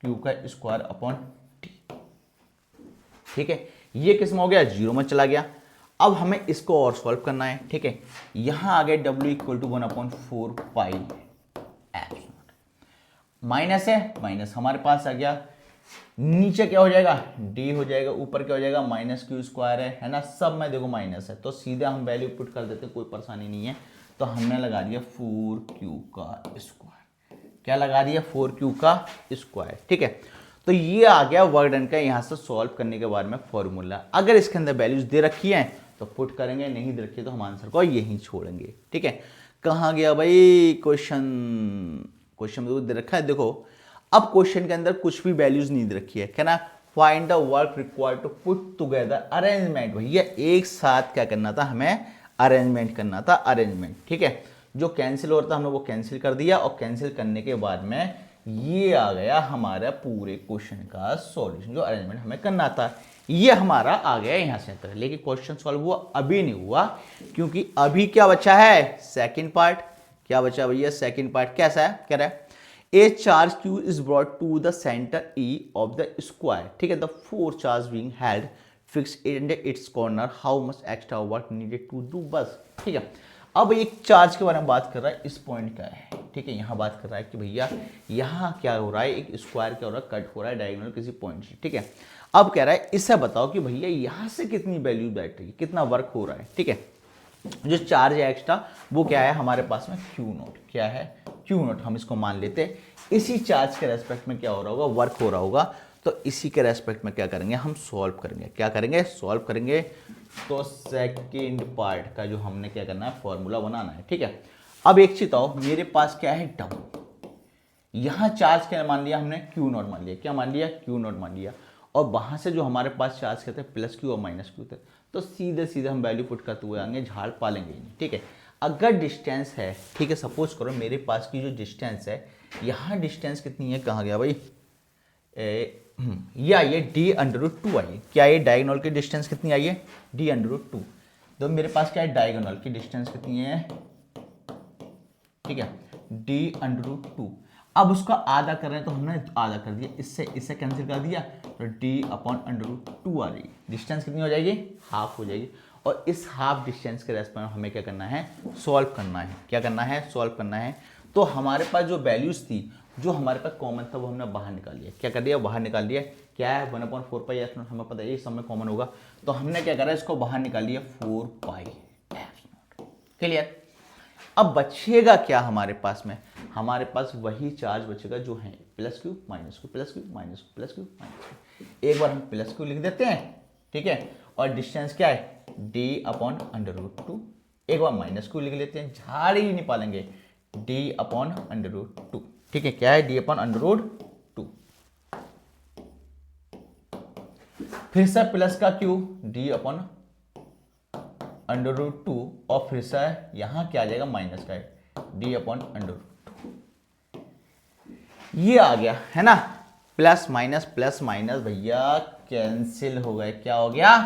क्यू का स्क्वायर अपॉन डी, ठीक है। ये किस में हो गया, जीरो में चला गया। अब हमें इसको और सॉल्व करना है, ठीक है। यहाँ आ गया W = 1/4 पाई f0, माइनस है, माइनस हमारे पास आ गया, नीचे क्या हो जाएगा, d हो जाएगा, ऊपर क्या हो जाएगा, माइनस क्यू स्क्वायर है ना, सब में देखो माइनस है, तो सीधा हम वैल्यू पुट कर देते, कोई परेशानी नहीं है। तो हमने लगा दिया 4q का स्क्वायर, क्या लगा दिया, 4q का स्क्वायर, ठीक है। तो ये आ गया वर्क डन का यहाँ से सॉल्व करने के बाद में फॉर्मूला। अगर इसके अंदर वैल्यूज दे रखी हैं तो पुट करेंगे, नहीं दे रखी तो हम आंसर को यहीं छोड़ेंगे, ठीक है। कहाँ गया भाई क्वेश्चन, क्वेश्चन में तो दे रखा है, देखो अब क्वेश्चन के अंदर कुछ भी वैल्यूज नहीं दे रखी है, क्या ना, find the work required to put together arrangement. भैया एक साथ क्या करना था, हमें अरेंजमेंट करना था, अरेंजमेंट, ठीक है। जो कैंसिल हो रहा था हमने वो कैंसिल कर दिया, और कैंसिल करने के बाद में ये आ गया हमारा पूरे क्वेश्चन का सॉल्यूशन, जो अरेंजमेंट हमें करना था ये हमारा आ गया यहाँ से अंतर। लेकिन क्वेश्चन सॉल्व हुआ अभी नहीं हुआ, क्योंकि अभी क्या बचा है, सेकंड पार्ट। क्या बचा भैया, सेकंड पार्ट कैसा है, कह रहा है a charge q is brought to the centre E of the square, ठीक है, the four charge being held fix in its corner, how much extra work needed to do, बस, ठीक है। अब एक चार्ज के बारे में बात कर रहा है, इस पॉइंट का है, ठीक है। यहाँ बात कर रहा है कि भैया यहाँ क्या हो रहा है, एक स्क्वायर क्या हो रहा है, कट हो रहा है डायगोनल किसी पॉइंट से, ठीक है। अब कह रहा है इससे बताओ कि भैया यहाँ से कितनी वैल्यू बैठ रही है, कितना वर्क हो रहा है, ठीक है। जो चार्ज है एक्स्ट्रा वो क्या है हमारे पास में Q0, क्या है Q0, हम इसको मान लेते हैं। इसी चार्ज के रेस्पेक्ट में क्या हो रहा होगा, वर्क हो रहा होगा, तो इसी के रेस्पेक्ट में क्या करेंगे, हम सॉल्व करेंगे, क्या करेंगे, सॉल्व करेंगे। तो सेकेंड पार्ट का जो हमने क्या करना है, फॉर्मूला बनाना है, ठीक है। अब एक चीज आओ, मेरे पास क्या है W, यहाँ चार्ज क्या मान लिया हमने, Q0 मान लिया, क्या मान लिया, Q0 मान लिया, और वहां से जो हमारे पास चार्ज कहते हैं प्लस क्यू और माइनस क्यू थे, तो सीधे सीधे हम वैल्यू पुट करते हुए आएंगे, झाड़ पालेंगे ही नहीं, ठीक है। अगर डिस्टेंस है, ठीक है, सपोज करो मेरे पास की जो डिस्टेंस है, यहाँ डिस्टेंस कितनी है, कहाँ गया भाई, ये आई है डी अंडर रूट टू आई है। क्या ये डायगोनल की डिस्टेंस कितनी आई है? D under root two. तो मेरे पास क्या है, डायगोनल की डिस्टेंस कितनी है, ठीक है, डी अंडर रूट टू। अब उसका आधा कर रहे हैं तो हमने आधा कर दिया, इससे इससे कैंसिल कर दिया, तो D upon under root two आ जाएगी। डिस्टेंस कितनी हो जाएगी? हाफ हो जाएगी। और इस हाफ डिस्टेंस के रेस्पेक्ट हमें क्या करना है, सॉल्व करना है। क्या करना है? सॉल्व करना है। तो हमारे पास जो वैल्यूज थी, जो हमारे पास कॉमन था, वो हमने बाहर निकाल लिया। क्या कर दिया? बाहर निकाल दिया। क्या है? 1/4 पाई एफ नॉट, हमें पता है ये सब में कॉमन होगा, तो हमने क्या करा, इसको बाहर निकाल लिया 4 पाई एफ नॉट। क्लियर? अब बचेगा क्या हमारे पास में? हमारे पास वही चार्ज बचेगा जो है plus Q minus Q, plus Q minus Q, plus Q minus Q. एक बार हम प्लस क्यू लिख देते हैं, ठीक है, और डिस्टेंस क्या है, D upon under root two. एक बार माइनस क्यू लिख लेते हैं, झाड़ ही नहीं पालेंगे, D upon under root two. ठीक है, क्या है? D upon under root two. फिर से प्लस का Q, D upon under root two, और फिर से यहां क्या आ जाएगा, माइनस का है, D upon under root two. ये आ गया है ना, प्लस माइनस भैया कैंसिल हो गए। क्या हो गया?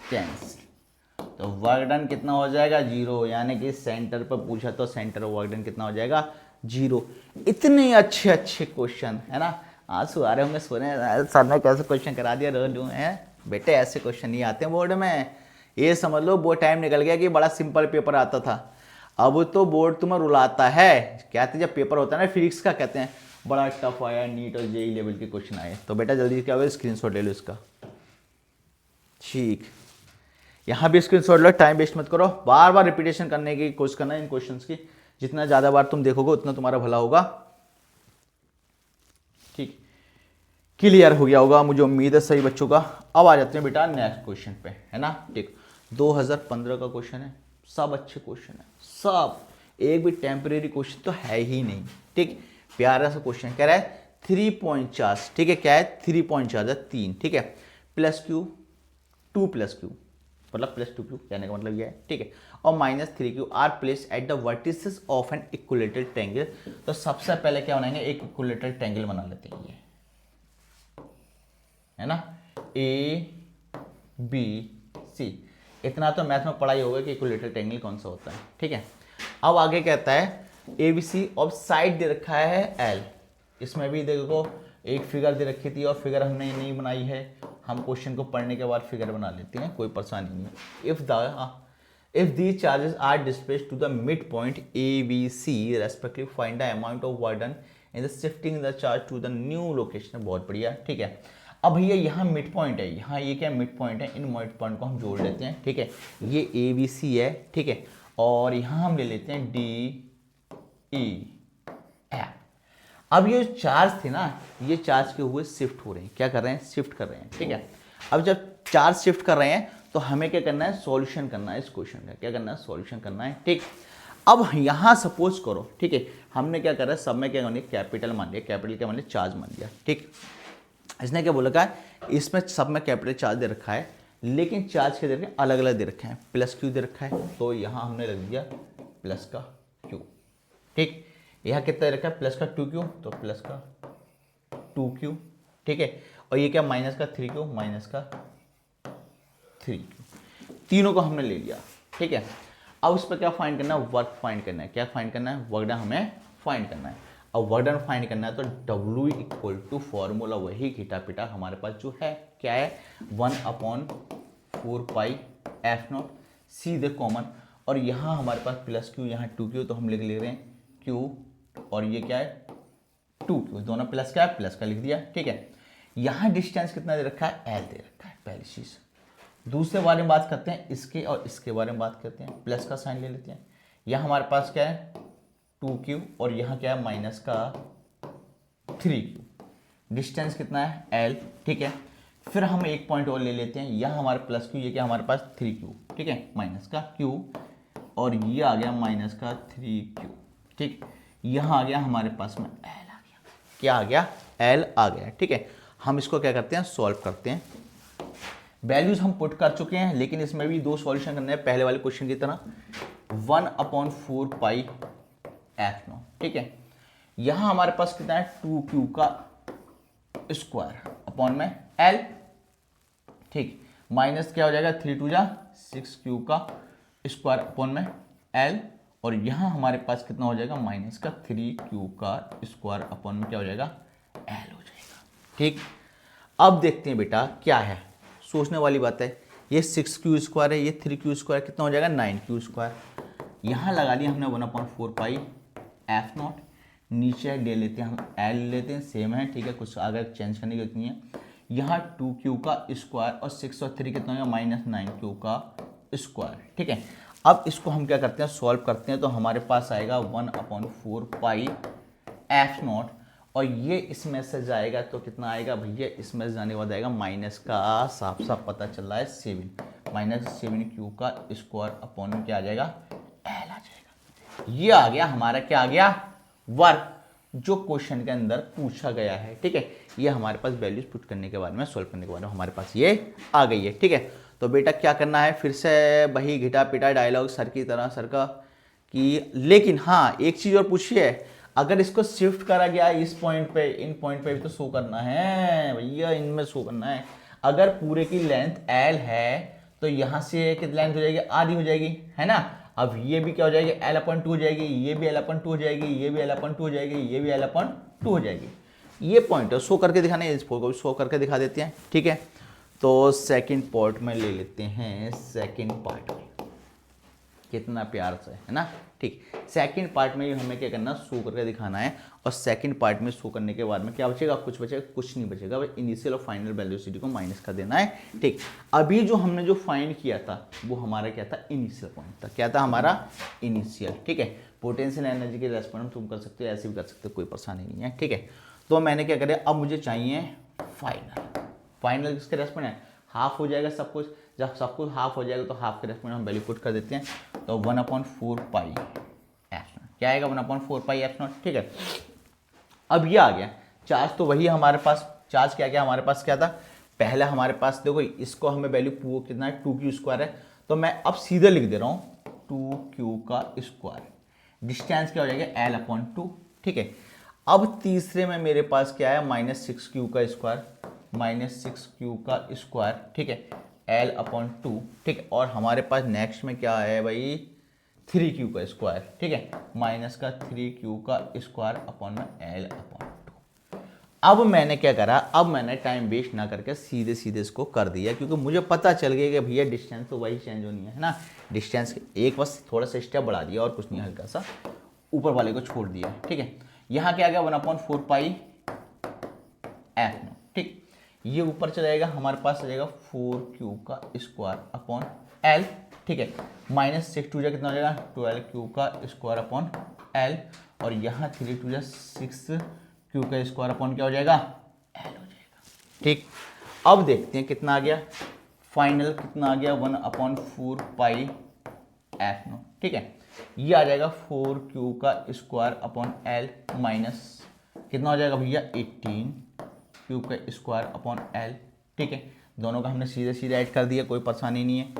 कैंसिल। तो वर्क डन कितना हो जाएगा? 0। यानी कि सेंटर पर पूछा तो सेंटर वर्क डन कितना हो जाएगा? 0। इतने अच्छे अच्छे क्वेश्चन है ना, आंसू आ रहे होंगे सुने, सर ने कैसे क्वेश्चन करा दिया, रो लूँ है बेटे, ऐसे क्वेश्चन नहीं आते हैं बोर्ड में। ये समझ लो वो टाइम निकल गया कि बड़ा सिंपल पेपर आता था, अब तो बोर्ड तुम्हें रुलाता है। कहते हैं जब पेपर होता है ना फिजिक्स का, कहते हैं बड़ा टफ आया, नीट और जेई लेवल के क्वेश्चन आए, तो बेटा जल्दी क्या हुआ, स्क्रीनशॉट ले लो इसका। ठीक, यहाँ भी स्क्रीनशॉट लो, टाइम वेस्ट मत करो, बार बार रिपीटेशन करने की कोशिश करना इन क्वेश्चंस की। जितना ज़्यादा बार तुम देखोगे उतना तुम्हारा भला होगा। ठीक, क्लियर हो गया होगा मुझे उम्मीद है सही बच्चों का। अब आ जाते हैं बेटा नेक्स्ट क्वेश्चन पे, है ना। ठीक, 2015 का क्वेश्चन है, सब अच्छे क्वेश्चन है, सब, एक भी टेम्परेरी क्वेश्चन तो है ही नहीं। ठीक, प्यारा सा क्वेश्चन कह रहा है 3.4, ठीक है, क्या है 3.4 3, ठीक है, प्लस क्यू 2 प्लस क्यू, मतलब प्लस 2 क्यू कहने का मतलब ये है, ठीक है, और minus 3 Q R place at the vertices of an equilateral triangle. तो सबसे पहले क्या बनाएंगे, एक इक्विलेटरल ट्रायंगल बना लेते हैं, ये है ना, ए बी सी। इतना तो मैथ में पढ़ाई होगा कि इक्विलेटरल ट्रायंगल कौन सा होता है, ठीक है। अब आगे कहता है ए बी सी और साइड दे रखा है एल। इसमें भी देखो एक फिगर दे रखी थी और फिगर हमने नहीं बनाई है, हम क्वेश्चन को पढ़ने के बाद फिगर बना लेते हैं, कोई परेशानी नहीं है। If these charges are displaced to the midpoint A, B, C respectively, find the amount of work done in the shifting the charge to the new location। बहुत बढ़िया, ठीक है। अब भैया यहाँ मिड पॉइंट है, यहाँ ये क्या मिड पॉइंट है, इन मिड पॉइंट को हम जोड़ लेते हैं, ठीक है, ये ए बी सी है, ठीक है, और यहाँ हम ले लेते हैं डी ई एफ। अब ये चार्ज थे ना, ये चार्ज के हुए शिफ्ट हो रहे हैं, क्या कर रहे हैं, शिफ्ट कर रहे हैं, ठीक है। अब जब चार्ज शिफ्ट कर रहे हैं तो हमें क्या करना है, सॉल्यूशन करना है इस क्वेश्चन का, क्या करना है, सॉल्यूशन करना है, ठीक। अब यहाँ सपोज करो, ठीक है, हमने क्या करा, सब में क्या मान लिया, कैपिटल मान लिया, कैपिटल क्या मान लिया, चार्ज मान लिया, ठीक। इसने क्या बोला है, इसमें सब में कैपिटल चार्ज दे रखा है, लेकिन चार्ज के दे रखे अलग अलग दे रखे हैं, प्लस क्यू दे रखा है, तो यहाँ हमने रख दिया प्लस का क्यू, ठीक। यहाँ कितना दे रखा है, प्लस का 2Q, तो प्लस का 2Q, ठीक है, और ये क्या माइनस का 3Q, माइनस का 3Q, तीनों को हमने ले लिया, ठीक है। अब उस पर क्या फाइंड करना है, वर्क फाइंड करना है, क्या फाइंड करना है, वर्क डन हमें फाइंड करना है। अब वर्क डन फाइंड करना है तो W इक्वल टू फॉर्मूला वही घिटा पिटा हमारे पास जो है, क्या है, 1/4 पाई एफ नॉट, सीधे कॉमन, और यहाँ हमारे पास प्लस क्यू, यहाँ 2Q, तो हम लिख ले रहे हैं Q, और ये क्या है 2Q, दोनों प्लस का है, प्लस का लिख दिया, ठीक है। यहाँ डिस्टेंस कितना दे रखा है, L दे रखा है, पहली चीज। दूसरे बारे में बात करते हैं, इसके और इसके बारे में बात करते हैं, प्लस का साइन ले लेते हैं। यहाँ हमारे पास क्या है 2Q, और यहाँ क्या है माइनस का 3Q, डिस्टेंस कितना है L, ठीक है। फिर हम एक पॉइंट और ले लेते हैं, यहाँ हमारे प्लस Q, ये क्या हमारे पास 3Q, ठीक है, माइनस का Q, और ये आ गया माइनस का 3Q, ठीक। यहाँ आ गया हमारे पास में L आ गया, क्या आ गया, L आ गया, ठीक है। हम इसको क्या करते हैं, सॉल्व करते हैं। वैल्यूज हम पुट कर चुके हैं, लेकिन इसमें भी दो सॉल्यूशन करने हैं पहले वाले क्वेश्चन की तरह, 1/4 पाई एफ नॉट, ठीक है। यहां हमारे पास कितना है 2Q का स्क्वायर अपॉन में एल, ठीक, माइनस क्या हो जाएगा 3 2 जा 6 क्यू का स्क्वायर अपॉन में एल, और यहाँ हमारे पास कितना हो जाएगा माइनस का 3 क्यू का स्क्वायर अपॉन में क्या हो जाएगा एल हो जाएगा। ठीक, अब देखते हैं बेटा क्या है, सोचने वाली बात है। ये 6 क्यू स्क्वायर है, ये 3 क्यू स्क्वायर कितना हो जाएगा 9 क्यू स्क्वायर। यहाँ लगा लिया हमने 1/4 पाई एफ नॉट, नीचे ले लेते हैं हम एल लेते हैं, सेम है, ठीक है, कुछ अगर चेंज करने की जरूरत नहीं है। यहाँ 2 क्यू का स्क्वायर और 6 और 3 कितना होगा -9 क्यू का स्क्वायर, ठीक है। अब इसको हम क्या करते हैं सॉल्व करते हैं, तो हमारे पास आएगा 1/4 पाई एफ नॉट, और ये इसमें से जाएगा तो कितना आएगा भैया, इसमें से जाने के बाद आएगा माइनस का, साफ साफ पता चल रहा है 7 -7 क्यू का स्क्वायर अपॉन में क्या आ जाएगा एल आ जाएगा। ये आ गया हमारा, क्या आ गया वर्क जो क्वेश्चन के अंदर पूछा गया है, ठीक है। ये हमारे पास वैल्यूज पुट करने के बाद में सॉल्व करने के बाद में हमारे पास ये आ गई है, ठीक है। तो बेटा क्या करना है, फिर से वही घिटा पिटा डायलॉग सर की तरह सर का कि, लेकिन हाँ एक चीज और पूछिए, अगर इसको शिफ्ट करा गया इस पॉइंट पे, इन पॉइंट पे भी तो शो करना है भैया, इनमें शो करना है। अगर पूरे की लेंथ एल है तो यहाँ से कितनी लेंथ हो जाएगी, आधी हो जाएगी, है ना। अब ये भी क्या हो जाएगी L/2 हो जाएगी, ये भी L/2 हो जाएगी, ये भी L/2 हो जाएगी, ये भी L/2 हो जाएगी। ये पॉइंट है, शो करके दिखाना है, इसको भी शो करके दिखा देते हैं, ठीक है। तो सेकंड पार्ट में ले लेते हैं, सेकंड पार्ट में कितना प्यार से, है ना, ठीक। सेकंड पार्ट में हमें क्या करना, शो करके दिखाना है, और सेकंड पार्ट में शो करने के बाद में क्या बचेगा, कुछ बचेगा, कुछ नहीं बचेगा, बस इनिशियल और फाइनल वेलोसिटी को माइनस कर देना है, ठीक। अभी जो हमने जो फाइंड किया था वो हमारा क्या था, इनिशियल पॉइंट था, क्या था हमारा इनिशियल, ठीक है। पोटेंशियल एनर्जी के रेस्पॉन्स तुम कर सकते हो, ऐसे भी कर सकते हो, कोई परेशानी नहीं है, ठीक है। तो मैंने क्या करा, अब मुझे चाहिए फाइनल। फाइनल किसके रेस्पॉन्स है, हाफ हो जाएगा सब कुछ, जब सब कुछ हाफ हो जाएगा तो हाफ के रेस्पॉन्स हम वैल्यू पुट कर देते हैं, तो 1/4 पाई एफ नॉट क्या आएगा, 1/4 पाई एफ नॉट, ठीक है। अब ये आ गया चार्ज, तो वही हमारे पास चार्ज क्या क्या हमारे पास क्या था, पहले हमारे पास देखो इसको हमें वैल्यू कितना है 2 क्यू स्क्वायर है, तो मैं अब सीधे लिख दे रहा हूँ 2 क्यू का स्क्वायर, डिस्टेंस क्या हो जाएगा L/2, ठीक है। अब तीसरे में मेरे पास क्या है -6 क्यू का स्क्वायर, -6 क्यू का स्क्वायर, ठीक है, L/2, ठीक है। और हमारे पास नेक्स्ट में क्या है भाई 3 क्यू का स्क्वायर, ठीक है, -3 क्यू का स्क्वायर अपॉन में L/2। अब मैंने क्या करा, अब मैंने टाइम वेस्ट ना करके सीधे सीधे इसको कर दिया, क्योंकि मुझे पता चल गया कि भैया डिस्टेंस तो वही चेंज होनी है ना, डिस्टेंस एक बस थोड़ा सा स्टेप बढ़ा दिया और कुछ नहीं, हल्का सा ऊपर वाले को छोड़ दिया, ठीक है। यहाँ क्या आ गया 1/4 पाई एफ नॉट, ठीक। ये ऊपर चला जाएगा, हमारे पास आ जाएगा 4 क्यू का स्क्वायर अपॉन एल, ठीक है, -6 2 कितना हो जाएगा 12 क्यू का स्क्वायर अपॉन एल, और यहाँ 3 2 6 क्यू का स्क्वायर अपॉन क्या हो जाएगा एल हो जाएगा, ठीक। अब देखते हैं कितना आ गया, फाइनल कितना आ गया 1/4 पाई एफ नॉट, ठीक है। ये आ जाएगा 4 क्यू का स्क्वायर अपॉन एल माइनस कितना हो जाएगा भैया 18 क्यू का स्क्वायर अपॉन एल, ठीक है। दोनों का हमने सीधे सीधे ऐड कर दिया, कोई परेशानी नहीं है।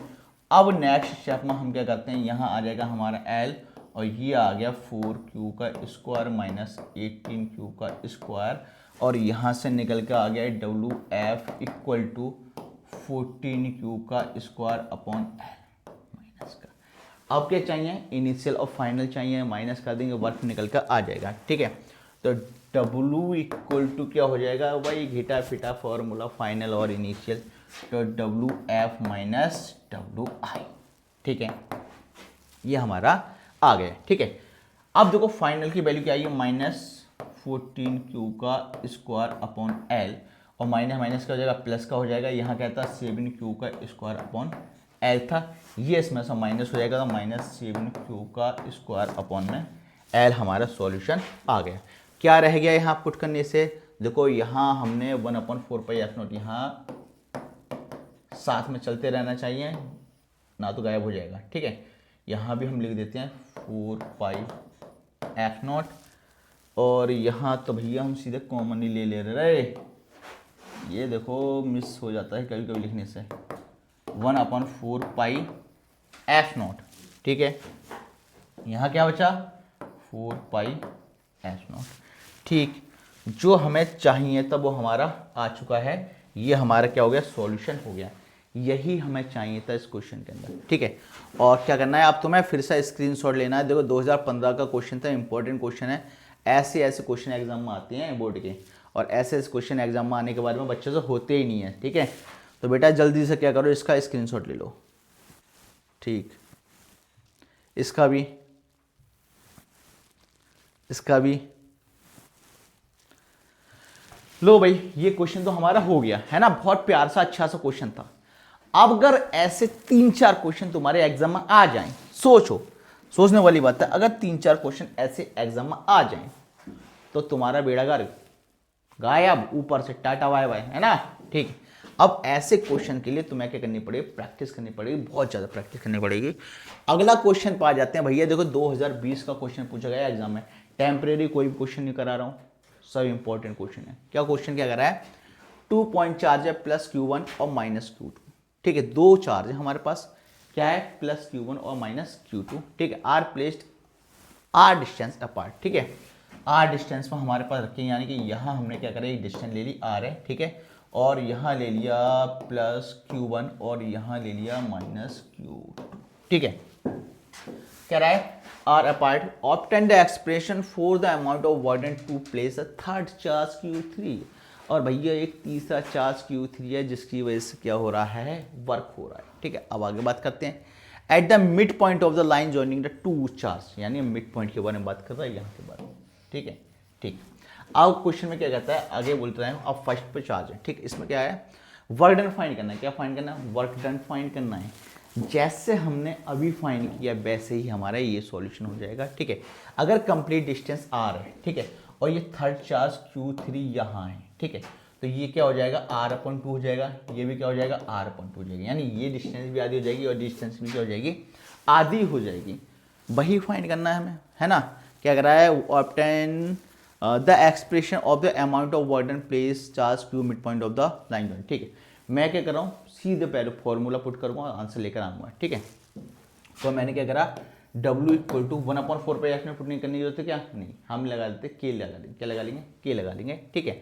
अब नेक्स्ट स्टेप में हम क्या करते हैं, यहाँ आ जाएगा हमारा एल, और ये आ गया 4 क्यू का स्क्वायर -18 क्यू का स्क्वायर, और यहाँ से निकल के आ गया WF = 14 क्यू का स्क्वायर अपॉन एल माइनस का। अब क्या चाहिए, इनिशियल और फाइनल चाहिए, माइनस कर देंगे वर्क निकल कर आ जाएगा, ठीक है। तो W = क्या हो जाएगा भाई, घिटा फिटा फॉर्मूला फाइनल और इनिशियल, तो WF - WI, ठीक है, ये हमारा आ गया, ठीक है। अब देखो फाइनल की वैल्यू क्या आई है, -14 क्यू का स्क्वायर अपॉन एल, और माइनस माइनस का हो जाएगा प्लस का हो जाएगा, यहाँ क्या था 7 क्यू का स्क्वायर अपॉन एल था, ये इसमें से माइनस हो जाएगा, तो -7 क्यू का स्क्वायर अपॉन में एल हमारा सॉल्यूशन आ गया। क्या रह गया यहाँ पुट करने से, देखो यहाँ हमने 1/4 पाई एफ नॉट, यहाँ साथ में चलते रहना चाहिए ना तो गायब हो जाएगा, ठीक है। यहाँ भी हम लिख देते हैं 4 पाई एफ नॉट, और यहाँ तो भैया हम सीधे कॉमन ही ले रहे, ये देखो मिस हो जाता है कभी कभी लिखने से, 1/4 पाई एफ नॉट, ठीक है। यहाँ क्या बचा 4 पाई एफ नॉट, ठीक। जो हमें चाहिए था वो हमारा आ चुका है। ये हमारा क्या हो गया, सॉल्यूशन हो गया। यही हमें चाहिए था इस क्वेश्चन के अंदर, ठीक है। और क्या करना है, अब तुम्हें फिर से स्क्रीनशॉट लेना है। देखो 2015 का क्वेश्चन था, इंपॉर्टेंट क्वेश्चन है। ऐसे ऐसे क्वेश्चन एग्जाम में आते हैं बोर्ड के, और ऐसे ऐसे क्वेश्चन एग्जाम में आने के बारे में बच्चे से होते ही नहीं है, ठीक है। तो बेटा जल्दी से क्या करो, इसका स्क्रीनशॉट ले लो, ठीक, इसका भी, इसका भी लो भाई। ये क्वेश्चन तो हमारा हो गया है ना, बहुत प्यार सा अच्छा सा क्वेश्चन था। अब अगर ऐसे 3-4 क्वेश्चन तुम्हारे एग्जाम में आ जाएं, सोचो, सोचने वाली बात है, अगर 3-4 क्वेश्चन ऐसे एग्जाम में आ जाएं तो तुम्हारा बेड़ा गर्क गायब, ऊपर से टाटा बाय बाय, है ना, ठीक। अब ऐसे क्वेश्चन के लिए तुम्हें क्या करनी पड़ेगी, प्रैक्टिस करनी पड़ेगी, बहुत ज़्यादा प्रैक्टिस करनी पड़ेगी। अगला क्वेश्चन पा जाते हैं भैया, देखो 2020 का क्वेश्चन पूछा गया एग्जाम में, टेम्परेरी कोई भी क्वेश्चन नहीं करा रहा हूँ, सब इंपॉर्टेंट क्वेश्चन है। क्या क्वेश्चन क्या कर रहा है, 2 पॉइंट चार्ज है +Q1 और -Q2, ठीक है। 2 चार्ज है हमारे पास, क्या है, +Q1 और -Q2, ठीक है। R placed R distance apart, ठीक है। आर डिस्टेंस में हमारे पास रखें, यानी कि यहाँ हमने क्या करा, एक डिस्टेंस ले ली आर है, ठीक है, और यहाँ ले लिया +Q1 और यहाँ ले लिया -Q2, ठीक है। कह रहा है R apart, obtain the expression for the amount of water to place a third charge Q3, और भैया एक तीसरा चार्ज Q3 है जिसकी वजह से क्या हो रहा है, वर्क हो रहा है, ठीक है। अब आगे बात करते हैं, at the mid point of the line joining the two charge, यानी मिड पॉइंट के बारे में बात कर रहा है यहाँ के बारे में, ठीक है, ठीक। अब क्वेश्चन में क्या कहता है, आगे बोलते हैं, अब फर्स्ट पे चार्ज है, ठीक। इसमें क्या है, वर्क डन फाइंड करना है, क्या फाइंड करना है, वर्क डन फाइंड करना है। जैसे हमने अभी फाइंड किया वैसे ही हमारा ये सॉल्यूशन हो जाएगा, ठीक है। अगर कंप्लीट डिस्टेंस आर है, ठीक है, और ये थर्ड चार्ज Q3 यहाँ है, ठीक है, तो ये क्या हो जाएगा, R/2 हो जाएगा, ये भी क्या हो जाएगा, R/2 हो जाएगा, यानी ये डिस्टेंस भी आधी हो जाएगी और डिस्टेंस भी क्या हो जाएगी, आधी हो जाएगी। वही फाइंड करना है हमें, है ना। क्या कर रहा है, obtain the expression of the amount of water place charge Q mid point of the line joint, ठीक है। मैं क्या कर रहा हूँ, सीधे पहले फॉर्मूला पुट करूँगा, आंसर लेकर आऊँगा, ठीक है। तो मैंने क्या करा, W = 1/4 पे आपने पुट नहीं करने की जरूरत है, क्या नहीं, हम लगा देते K लगा लेंगे, क्या लगा लेंगे, K लगा लेंगे, ठीक है।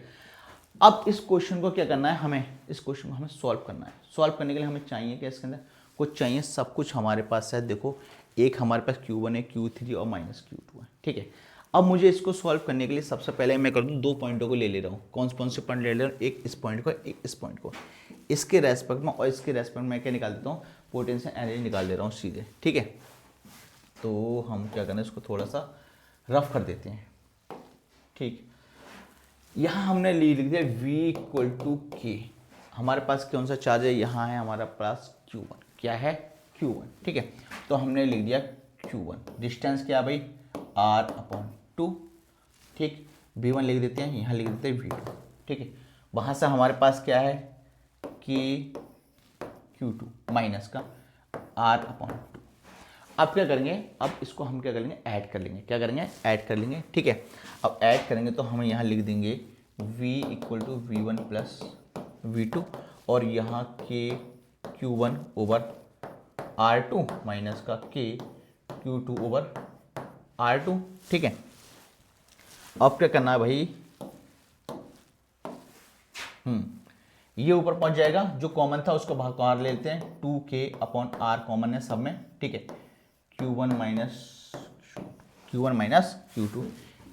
अब इस क्वेश्चन को क्या करना है, हमें इस क्वेश्चन को हमें सॉल्व करना है। सॉल्व करने के लिए हमें चाहिए क्या, इसके अंदर कुछ चाहिए, सब कुछ हमारे पास है। देखो एक हमारे पास Q1 है, Q3 और -Q2 है, ठीक है। अब मुझे इसको सॉल्व करने के लिए सबसे पहले मैं कर दूँ, 2 पॉइंटों को ले रहा हूँ। कौन से पॉइंट ले रहा हूँ, एक इस पॉइंट को, एक इस पॉइंट को, इसके रेस्पेक्ट में और इसके रेस्पेक्ट में क्या निकाल देता हूँ, पोटेंशियल एनर्जी निकाल दे रहा हूँ सीधे, ठीक है। तो हम क्या करें, इसको थोड़ा सा रफ कर देते हैं, ठीक। यहाँ हमने लिख दिया V = K, हमारे पास कौन सा चार्ज है, यहाँ है हमारा पास Q1, क्या है, Q1, ठीक है। तो हमने लिख दिया Q1, डिस्टेंस क्या भाई, R/2, ठीक। V1 लिख देते हैं, यहाँ लिख देते हैं V2, ठीक है। वहाँ से हमारे पास क्या है, कि Q2 माइनस का R/2। अब क्या करेंगे, अब इसको हम क्या करेंगे, ऐड कर लेंगे, क्या करेंगे, ऐड कर लेंगे, ठीक है। अब ऐड करेंगे तो हम यहाँ लिख देंगे V = V1 + V2, और यहाँ K Q1/R2 माइनस का K Q2/R2, ठीक है। अब क्या करना है भाई, ये ऊपर पहुंच जाएगा, जो कॉमन था उसको बाहर ले लेते हैं, 2K/R कॉमन है सब में, ठीक है। Q1 माइनस Q2,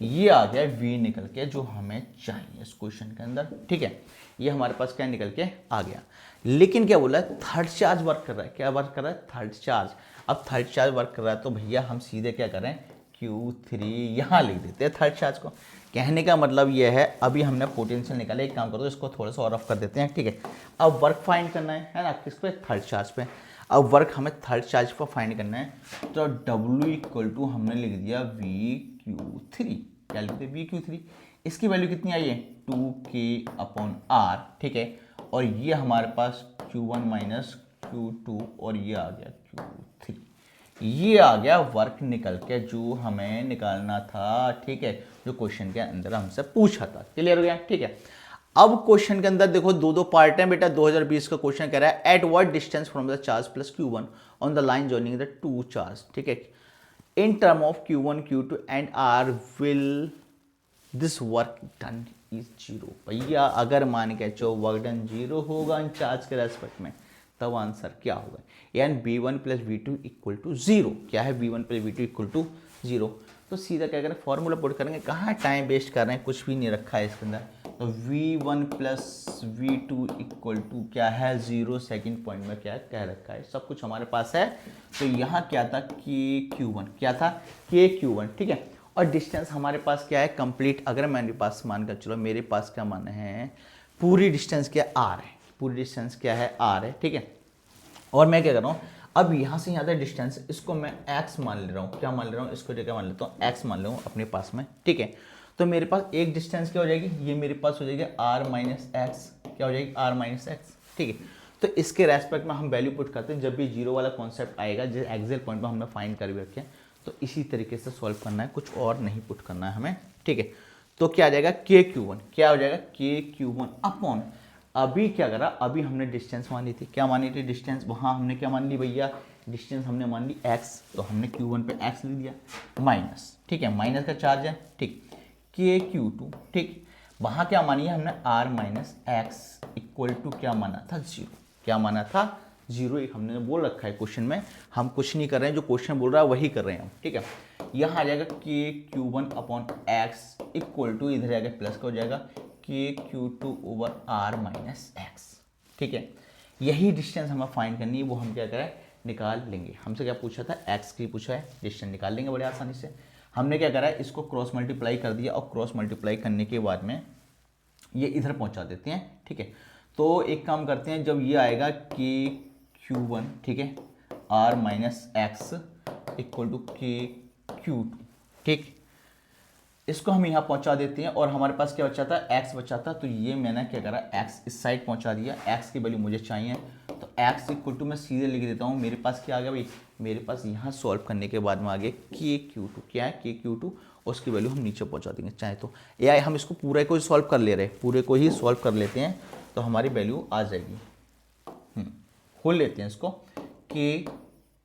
ये आ गया V निकल के, जो हमें चाहिए इस क्वेश्चन के अंदर, ठीक है। ये हमारे पास क्या निकल के आ गया। लेकिन क्या बोला है, थर्ड चार्ज वर्क कर रहा है, क्या वर्क कर रहा है, थर्ड चार्ज। अब थर्ड चार्ज वर्क कर रहा है तो भैया हम सीधे क्या करें, Q3 यहाँ लिख देते हैं थर्ड चार्ज को। कहने का मतलब ये है, अभी हमने पोटेंशियल निकाला, एक काम करो इसको थोड़ा सा और रफ कर देते हैं, ठीक है। अब वर्क फाइंड करना है ना, किस पे, थर्ड चार्ज पे। अब वर्क हमें थर्ड चार्ज पर फाइंड करना है, तो W = हमने लिख दिया VQ3, क्या लिख दिया, VQ3। इसकी वैल्यू कितनी आई है, 2K/R, ठीक है। और ये हमारे पास Q1 माइनस Q2, और ये आ गया Q3। ये आ गया वर्क निकल के, जो हमें निकालना था, ठीक है, जो क्वेश्चन के अंदर हमसे पूछा था। क्लियर हो गया, ठीक है। अब क्वेश्चन के अंदर देखो दो पार्ट हैं बेटा। 2020 का क्वेश्चन कह रहा है, at what distance from the charge +Q1 on the line joining the two charge, ठीक है, in term of Q1 Q2 and R will this work done is zero. भैया अगर मान के चलो वर्क डन जीरो होगा इंचार्ज के रेस्पेक्ट में, तब आंसर क्या होगा, यानी v1 plus V two equal to zero. क्या है, v1 plus V two equal to zero. तो सीधा क्या करें, फॉर्मूला पुट करेंगे, कहाँ टाइम वेस्ट कर रहे हैं, कुछ भी नहीं रखा है इसके अंदर। तो v1 plus V two equal to क्या है, जीरो। सेकेंड पॉइंट में क्या कह रखा है, सब कुछ हमारे पास है। तो यहाँ क्या था, के क्यू1, क्या था, के क्यू1, ठीक है। और डिस्टेंस हमारे पास क्या है, कंप्लीट। अगर मेरे पास मान कर चलो, मेरे पास क्या मान है, पूरी डिस्टेंस क्या आर है, पूरी डिस्टेंस क्या है, आर है, ठीक है। और मैं क्या कर रहा हूँ, अब यहाँ से यहाँ तक डिस्टेंस, इसको मैं x मान ले रहा हूँ। क्या मान ले रहा हूँ, इसको क्या मान लेता हूँ, x मान ले रहा हूँ अपने पास में, ठीक है। तो मेरे पास एक डिस्टेंस क्या हो जाएगी, ये मेरे पास हो जाएगी r माइनस एक्स, क्या हो जाएगी, r माइनस एक्स, ठीक है। तो इसके रेस्पेक्ट में हम वैल्यू पुट करते हैं, जब भी जीरो वाला कॉन्सेप्ट आएगा, जिस एक्सेल पॉइंट पर हमने फाइंड कर भी रखे हैं, तो इसी तरीके से सॉल्व करना है, कुछ और नहीं पुट करना है हमें, ठीक है। तो क्या आ जाएगा, के क्यू1, क्या हो जाएगा, के क्यू1 अपॉन, अभी क्या करा, अभी हमने डिस्टेंस मानी थी, क्या मानी थी, डिस्टेंस। वहाँ हमने क्या मान ली भैया, डिस्टेंस हमने मान ली x, तो हमने q1 पे x लिख दिया, माइनस, ठीक है, माइनस का चार्ज है, ठीक, के q2, ठीक। वहाँ क्या मानी है हमने, r minus x equal to क्या माना था, जीरो। क्या माना था, जीरो। एक हमने बोल रखा है क्वेश्चन में, हम कुछ नहीं कर रहे हैं, जो क्वेश्चन बोल रहा है वही कर रहे हैं हम, ठीक है। यहाँ आ जाएगा k q one upon x equal to, इधर आएगा प्लस का हो जाएगा, k q two over R minus x, ठीक है। यही डिस्टेंस हमें फाइंड करनी है, वो हम क्या करें, निकाल लेंगे। हमसे क्या पूछा था, एक्स की पूछा है, डिस्टेंस निकाल लेंगे बड़े आसानी से। हमने क्या करा है, इसको क्रॉस मल्टीप्लाई कर दिया, और क्रॉस मल्टीप्लाई करने के बाद में ये इधर पहुंचा देते हैं, ठीक है। तो एक काम करते हैं, जब ये आएगा के क्यू1, ठीक है, R minus x equal to k q two, ठीक, इसको हम यहाँ पहुंचा देते हैं, और हमारे पास क्या बचा था, x बचा था। तो ये मैंने क्या करा, x इस साइड पहुंचा दिया, x की वैल्यू मुझे चाहिए, तो x इक्वल टू मैं सीधे लिख देता हूँ। मेरे पास क्या आ गया भाई, मेरे पास यहाँ सॉल्व करने के बाद में आ गया के क्यू टू, क्या है, के क्यू टू, उसकी वैल्यू हम नीचे पहुँचा देंगे चाहे तो, या हम इसको पूरे को ही सॉल्व कर ले रहे हैं, पूरे को ही सॉल्व कर लेते हैं, तो हमारी वैल्यू आ जाएगी। खोल लेते हैं इसको, के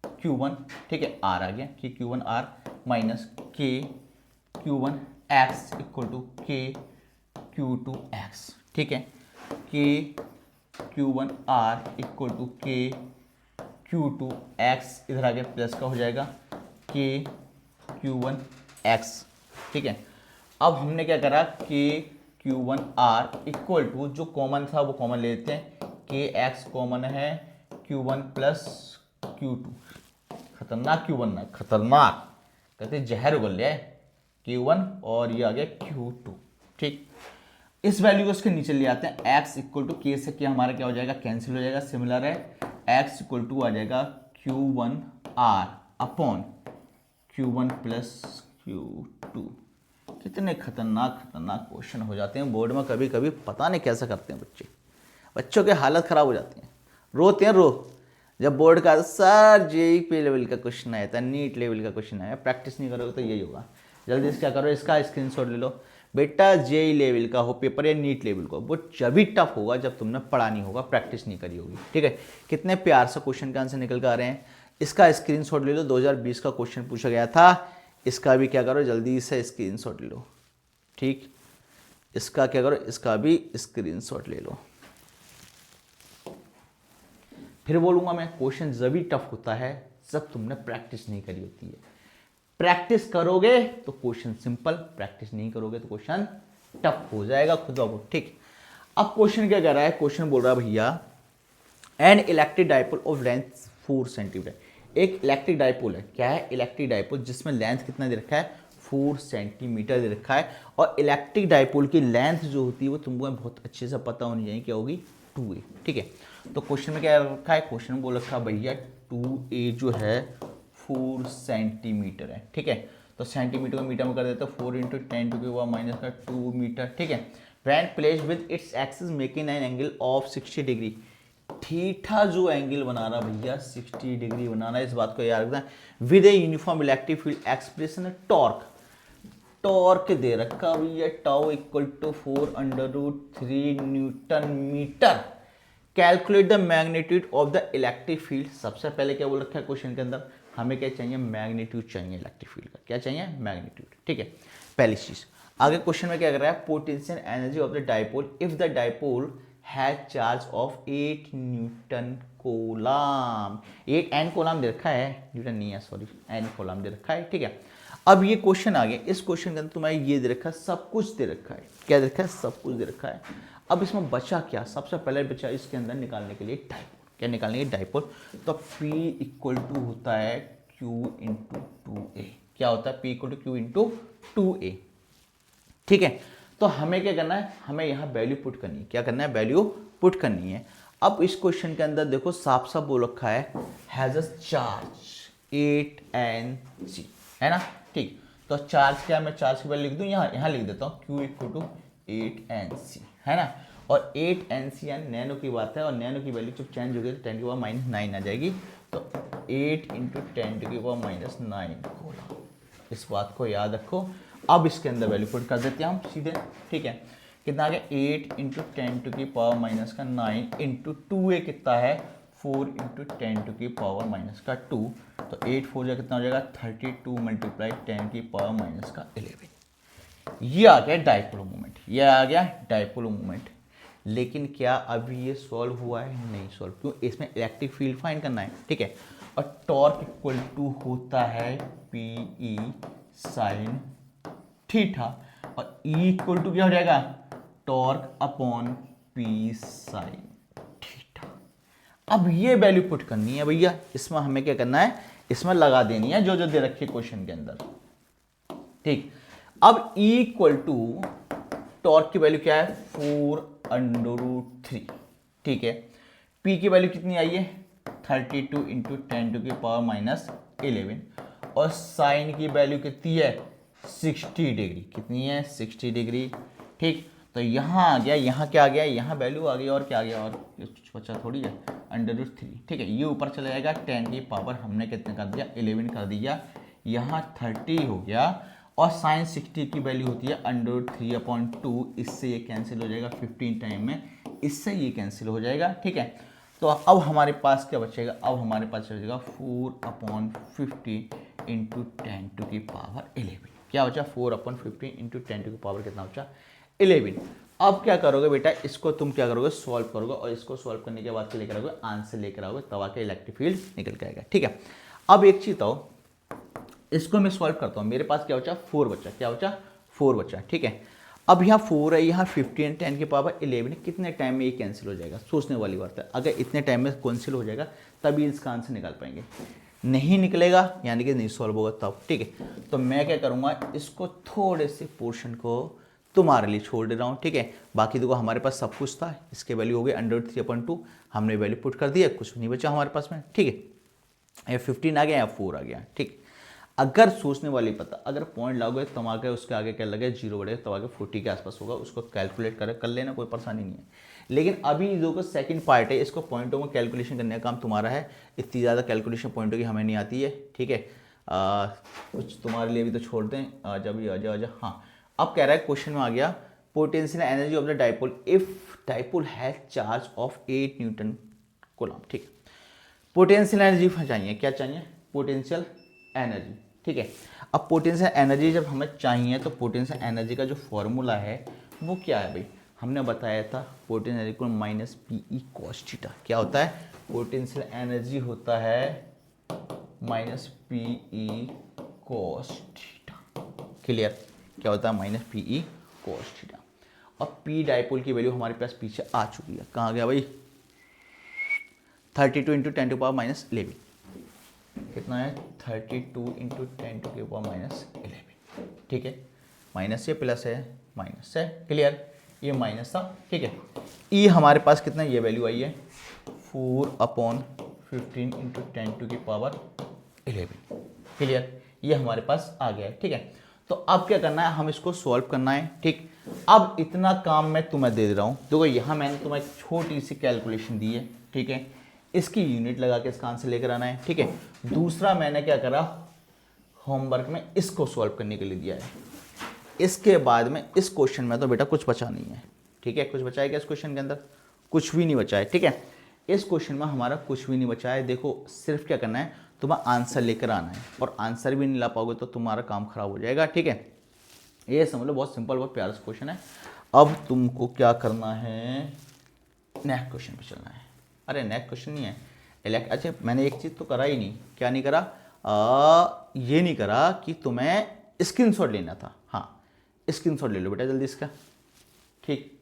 क्यू1, ठीक है, आर आ गया, के क्यू1 आर माइनस के क्यू1 x equal to k q to x, ठीक है। के क्यू1 are equal to k q to x, इधर आगे प्लस का हो जाएगा, के क्यू1 एक्स, ठीक है। अब हमने क्या करा, के क्यू1 आर इक्वल टू, जो कॉमन था वो कॉमन ले लेते हैं, के एक्स कॉमन है, क्यू1 प्लस क्यू2, खतरनाक क्यू1 ना, खतरनाक, कहते जहर उगल लिया है, Q1 और ये आ गया Q2, ठीक। इस वैल्यू को उसके नीचे ले आते हैं, x इक्वल टू के से क्या हमारा क्या हो जाएगा, कैंसिल हो जाएगा, सिमिलर है, x इक्वल टू आ जाएगा Q1 R upon Q1 plus Q2। कितने खतरनाक खतरनाक क्वेश्चन हो जाते हैं बोर्ड में, कभी कभी पता नहीं कैसा करते हैं बच्चे, बच्चों की हालत खराब हो जाती है, रोते हैं रो। जब बोर्ड का सर जेईई लेवल का क्वेश्चन आया था, नीट लेवल का क्वेश्चन आया, प्रैक्टिस नहीं करोगे तो यही होगा। जल्दी से क्या करो, इसका स्क्रीनशॉट ले लो बेटा, जेईई लेवल का हो पेपर या नीट लेवल का, वो जब भी टफ होगा जब तुमने पढ़ा नहीं होगा, प्रैक्टिस नहीं करी होगी, ठीक है। कितने प्यार से क्वेश्चन के आंसर निकल कर आ रहे हैं, इसका स्क्रीनशॉट ले लो। 2020 का क्वेश्चन पूछा गया था, इसका भी क्या करो, जल्दी से स्क्रीनशॉट ले लो, ठीक। इसका क्या करो, इसका भी स्क्रीनशॉट ले लो। फिर बोलूंगा मैं, क्वेश्चन जब भी टफ होता है जब तुमने प्रैक्टिस नहीं करी होती है। प्रैक्टिस करोगे तो क्वेश्चन सिंपल, प्रैक्टिस नहीं करोगे तो क्वेश्चन टफ हो जाएगा खुद ब खुद, ठीक। अब क्वेश्चन क्या कह रहा है, क्वेश्चन बोल रहा है भैया, an electric dipole of length 4 centimetre. एक इलेक्ट्रिक डाइपोल है, क्या है, इलेक्ट्रिक डाइपोल, जिसमें लेंथ कितना दे रखा है, 4 सेंटीमीटर दे रखा है। और इलेक्ट्रिक डाइपोल की लेंथ जो होती है वो तुमको बहुत अच्छे से पता होनी चाहिए, क्या होगी, 2a, ठीक है। तो क्वेश्चन में क्या रखा है, क्वेश्चन में बोल रखा है भैया 2a जो है 4 सेंटीमीटर है, ठीक है। तो सेंटीमीटर को मीटर में कर देते हैं, 4 इंटू 10 टू की पावर माइनस का 2 मीटर, ठीक है। When placed with its axis making an angle of 60 degree. Theta जो एंगल बना रहा भैया 60 डिग्री बनाना है, इस बात को याद रखना। With a uniform electric field expression torque, torque दे रखा भैया, tau equal to 4√3 newton metre. Calculate the magnitude of the electric field. सबसे पहले क्या बोल रखा है क्वेश्चन के अंदर, हमें क्या चाहिए, मैग्नीट्यूड चाहिए इलेक्ट्रिक फील्ड का, क्या चाहिए, मैग्नीट्यूड, ठीक है, पहली चीज। आगे क्वेश्चन में क्या कर रहा है, potential energy of the dipole if the dipole has charge of 8 newton coulomb. 8 N coulomb दे रखा है, न्यूटन नहीं है सॉरी, एन कोलम दे रखा है, ठीक है। अब ये क्वेश्चन आ गया, इस क्वेश्चन के अंदर तुम्हें ये दे रखा है, सब कुछ दे रखा है, क्या दे रखा है, सब कुछ दे रखा है। अब इसमें बचा क्या, सबसे पहले बचा इसके अंदर निकालने के लिए डाइपोल, क्या निकालने के लिए डाइपोल। तो P इक्वल टू होता है Q इंटू 2A, क्या होता है P equal to Q into 2A, ठीक है। तो हमें क्या करना है, हमें यहाँ वैल्यू पुट करनी है, क्या करना है, वैल्यू पुट करनी है। अब इस क्वेश्चन के अंदर देखो साफ साफ बोल रखा है हैज अ चार्ज 8Nc, है ना, ठीक। तो चार्ज क्या, मैं चार्ज की वैल्यू लिख दूं, यहाँ लिख देता हूँ Q इक्वल टू 8Nc, है ना। और 8Nc नैनो की बात है, और नैनो की वैल्यू जब चेंज होगी तो 10 की पावर माइनस 9 आ जाएगी। तो 8 इंटू 10 की पावर माइनस 9 कोलम, इस बात को याद रखो। अब इसके अंदर वैल्यू पुट कर देते हैं हम सीधे, ठीक है। कितना आ गया, 8 इंटू 10 की पावर माइनस का 9 इंटू 2A कितना है, 4 इंटू 10 की पावर माइनस का 2। तो 8 4 जा कितना हो जाएगा, 32 मल्टीप्लाई 10 की पावर माइनस का 11। ये आ गया डाइपोल मोमेंट, ये आ गया डाइपोल मोमेंट। लेकिन क्या अभी ये सॉल्व हुआ है, नहीं सॉल्व, क्यों, इसमें इलेक्ट्रिक फील्ड फाइंड करना है, ठीक है। और टॉर्क इक्वल टू होता है PE साइन थीटा, और E इक्वल टू क्या हो जाएगा, torque upon P sine theta. अब ये वैल्यू पुट करनी है भैया, इसमें हमें क्या करना है, इसमें लगा देनी है जो जो दे रखी है क्वेश्चन के अंदर, ठीक। अब E इक्वल टू टॉर्क की वैल्यू क्या है, 4√3, ठीक है। P की वैल्यू कितनी आई है, 32 इंटू 10 की पावर माइनस 11, और साइन की वैल्यू कितनी है, 60 डिग्री, कितनी है, 60 डिग्री, ठीक। तो यहाँ आ गया, यहाँ क्या आ गया, यहाँ वैल्यू आ गई, और क्या आ गया, और कुछ बचा थोड़ी है, √3, ठीक है। ये ऊपर चला जाएगा, 10 की पावर हमने कितने कर दिया, 11 कर दिया, यहाँ 30 हो गया, और साइन 60 की वैल्यू होती है √3/2, इससे ये कैंसिल हो जाएगा 15 टाइम में, इससे ये कैंसिल हो जाएगा, ठीक है। तो अब हमारे पास क्या बचेगा, अब हमारे पास बचेगा 4/50 इंटू 10 की पावर 11, क्या बचा, 4/50 इंटू 10 की पावर कितना बचा, 11। अब क्या करोगे बेटा, इसको तुम क्या करोगे, सॉल्व करोगे, और इसको सॉल्व करने के बाद क्या लेकर आओगे, आंसर लेकर आओगे, तब आके इलेक्ट्रिक फील्ड निकल के आएगा, ठीक है। अब एक चीज तो इसको मैं सॉल्व करता हूँ, मेरे पास क्या बचा, 4 बचा, क्या बचा, 4 बचा, ठीक है। अब यहाँ 4 है, यहाँ 15 10 की पावर 11, कितने टाइम में ये कैंसिल हो जाएगा, सोचने वाली बात है। अगर इतने टाइम में कैंसिल हो जाएगा तभी इसका आंसर निकाल पाएंगे, नहीं निकलेगा यानी कि नहीं सॉल्व होगा तब, ठीक है। तो मैं क्या करूँगा, इसको थोड़े से पोर्शन को तुम्हारे लिए छोड़ दे रहा हूँ, ठीक है। बाकी देखो हमारे पास सब कुछ था, इसके वैल्यू हो गई √3/2, हमने वैल्यू पुट कर दिया, कुछ नहीं बचा हमारे पास में, ठीक है। या 15 आ गया या 4 आ गया, ठीक। अगर सोचने वाली पता, अगर पॉइंट लाओगे तो आगे उसके आगे क्या लगे, 0 बढ़ेगा, तो आगे 40 के आसपास होगा, उसको कैलकुलेट कर लेना, कोई परेशानी नहीं है। लेकिन अभी जो सेकंड पार्ट है, इसको पॉइंटों में कैलकुलेशन करने का काम तुम्हारा है, इतनी ज़्यादा कैलकुलेशन पॉइंटों की हमें नहीं आती है, ठीक है। कुछ तुम्हारे लिए भी तो छोड़ दें, आजा भी आजा आजा, हाँ। अब कह रहा है, क्वेश्चन में आ गया, potential energy of the dipole if dipole has charge of 8 Newton coulomb, ठीक है। पोटेंशियल एनर्जी चाहिए, क्या चाहिए, पोटेंशियल एनर्जी, ठीक है। अब पोटेंशियल एनर्जी जब हमें चाहिए तो पोटेंशियल एनर्जी का जो फॉर्मूला है वो क्या है भाई, हमने बताया था पोटेंशियल एनर्जी को माइनस PE cos थीटा, क्या होता है, पोटेंशियल एनर्जी होता है minus PE cos theta, clear, क्या होता है, माइनस PE cos थीटा। और P डाइपोल की वैल्यू हमारे पास पीछे आ चुकी है, कहाँ गया भाई, 32 इंटू 10 टू पावर माइनस 11, कितना है, 32 इंटू 10 टू पावर माइनस 11, ठीक है। माइनस से प्लस है, माइनस से, क्लियर, ये माइनस था, ठीक है। ई हमारे पास कितना, ये वैल्यू आई है 4/15 इंटू 10 की पावर 11, क्लियर, ये हमारे पास आ गया है, ठीक है। तो अब क्या करना है, हम इसको सॉल्व करना है, ठीक। अब इतना काम मैं तुम्हें दे रहा हूँ, देखो यहाँ मैंने तुम्हें छोटी सी कैलकुलेशन दी है, ठीक है। इसकी यूनिट लगा के इसका आंसर लेकर आना है, ठीक है। दूसरा मैंने क्या करा, होमवर्क में इसको सॉल्व करने के लिए दिया है। इसके बाद में इस क्वेश्चन में तो बेटा कुछ बचा नहीं है, ठीक है। कुछ बचा है क्या इस क्वेश्चन के अंदर, कुछ भी नहीं बचा है, ठीक है। इस क्वेश्चन में हमारा कुछ भी नहीं बचा है। देखो सिर्फ क्या करना है, तुम्हें आंसर लेकर आना है, और आंसर भी नहीं ला पाओगे तो तुम्हारा काम खराब हो जाएगा, ठीक है। ये समझ लो बहुत सिंपल, बहुत प्यारा सा क्वेश्चन है। अब तुमको क्या करना है, नेक्स्ट क्वेश्चन पे चलना है। अरे नेक्स्ट क्वेश्चन नहीं है, अच्छा मैंने एक चीज़ तो करा ही नहीं, क्या नहीं करा, ये नहीं करा कि तुम्हें स्क्रीनशॉट लेना था। हाँ स्क्रीनशॉट ले लो बेटा जल्दी इसका, ठीक,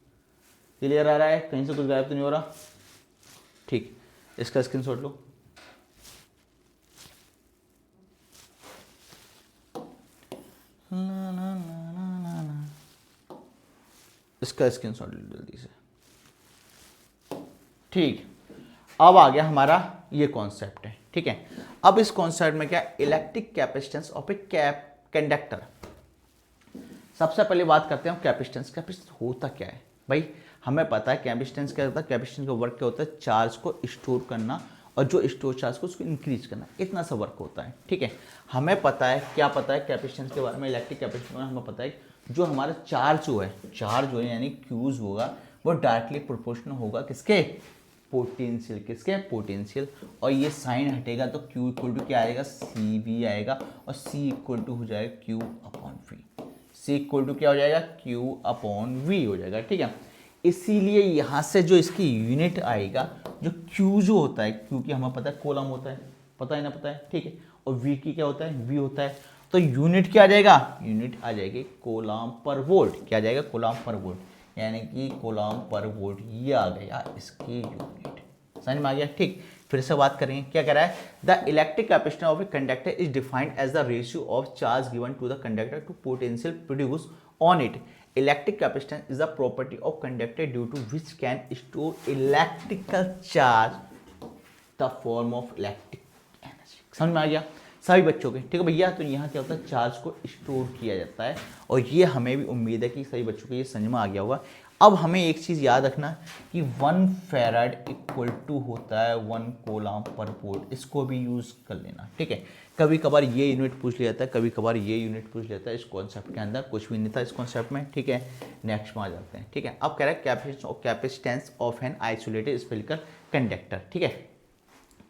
क्लियर आ रहा है, कहीं से कुछ गायब तो नहीं हो रहा, ठीक, इसका स्क्रीनशॉट लो। इसका स्क्रीनशॉट ले लो जल्दी से, ठीक। अब आ गया हमारा ये कॉन्सेप्ट है, ठीक है। अब इस कॉन्सेप्ट में क्या, electric capacitance of a conductor. सबसे पहले बात करते हैं कैपेसिटेंस। कैपेसिटेंस होता क्या है भाई, हमें पता है कैपेसिटेंस क्या होता है। कैपेसिटेंस का वर्क क्या होता है, चार्ज को स्टोर करना और जो स्टोर चार्ज को उसको इंक्रीज करना, इतना सा वर्क होता है, ठीक है। हमें पता है, क्या पता है कैपेसिटेंस के बारे में, इलेक्ट्रिक कैपेसिटेंस में हमें पता है जो हमारा चार्ज जो है यानी क्यूज होगा वो डायरेक्टली प्रोपोर्शनल होगा किसके, पोटेंशियल, किसके, पोटेंशियल। और ये साइन हटेगा तो Q इक्वल टू क्या आएगा, सी वी आएगा, और C इक्वल टू हो जाएगा Q upon V. C equal to क्या हो जाएगा, Q अपॉन वी हो जाएगा, ठीक है। इसीलिए यहाँ से जो इसकी यूनिट आएगा, जो Q जो होता है, Q की हमें पता है कोलम होता है, पता है ना, पता है, ठीक है। और V की क्या होता है, V होता है। तो यूनिट क्या आ जाएगा, यूनिट आ जाएगी कोलम पर वोल्ट, क्या आ जाएगा, कोलम पर वोल्ट, यानी कि कोलम पर वोल्ट, ये आ गया इसकी यूनिट, समझ में आ गया, ठीक। फिर से बात करेंगे, क्या कह रहा है, the electric capacitance of a conductor is defined as the ratio of charge given to the conductor to potential produce on it. Electric capacitance is the property of conductor due to which can store electrical charge the form of electric energy. समझ में आ गया सभी बच्चों के, ठीक है भैया। तो यहाँ क्या होता है, चार्ज को स्टोर किया जाता है, और ये हमें भी उम्मीद है कि सभी बच्चों को ये समझ में आ गया होगा। अब हमें एक चीज़ याद रखना कि 1 फैराड इक्वल टू होता है 1 कोलम पर वोल्ट, इसको भी यूज़ कर लेना, ठीक है। कभी कभार ये यूनिट पूछ लिया जाता है, कभी कभार ये यूनिट पूछ लेता है। इस कॉन्सेप्ट के अंदर कुछ भी नहीं था इस कॉन्सेप्ट में, ठीक है। नेक्स्ट में आ जाते हैं, ठीक है। अब कह रहा है capacitance of an isolated spherical conductor, ठीक है।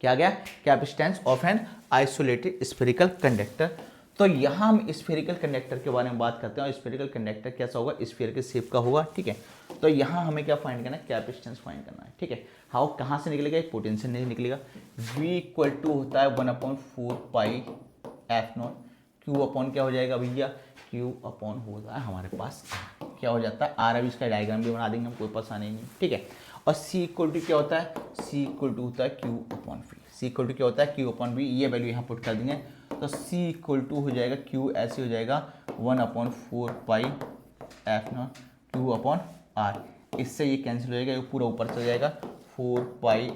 क्या गया, capacitance of an isolated spherical conductor. तो यहाँ हम स्फेरिकल कंडक्टर के बारे में बात करते हैं, और स्फेरिकल कंडक्टर कैसा होगा, स्फीयर के शेप का होगा, ठीक है। तो यहाँ हमें क्या फाइंड करना है, कैपेसिटेंस फाइंड करना है, ठीक है। हाउ कहाँ से निकलेगा, पोटेंशियल नहीं निकलेगा। V इक्वल टू होता है 1/4 pi F naught, Q upon क्या हो जाएगा भैया, Q अपॉन होता है हमारे पास क्या हो जाता है R। अभी इसका डायग्राम भी बना देंगे हम, कोई परेशानी नहीं, ठीक है। और C इक्वल टू क्या होता है, C इक्वल टू होता है Q upon V। C equal to क्या होता है, Q अपॉन V, ये वैल्यू यहाँ पुट कर देंगे। तो C इक्वल टू हो जाएगा Q, ऐसे हो जाएगा 1/4 pi F naught Q upon R। इससे ये कैंसिल हो जाएगा, ये पूरा ऊपर चल जाएगा, 4 पाई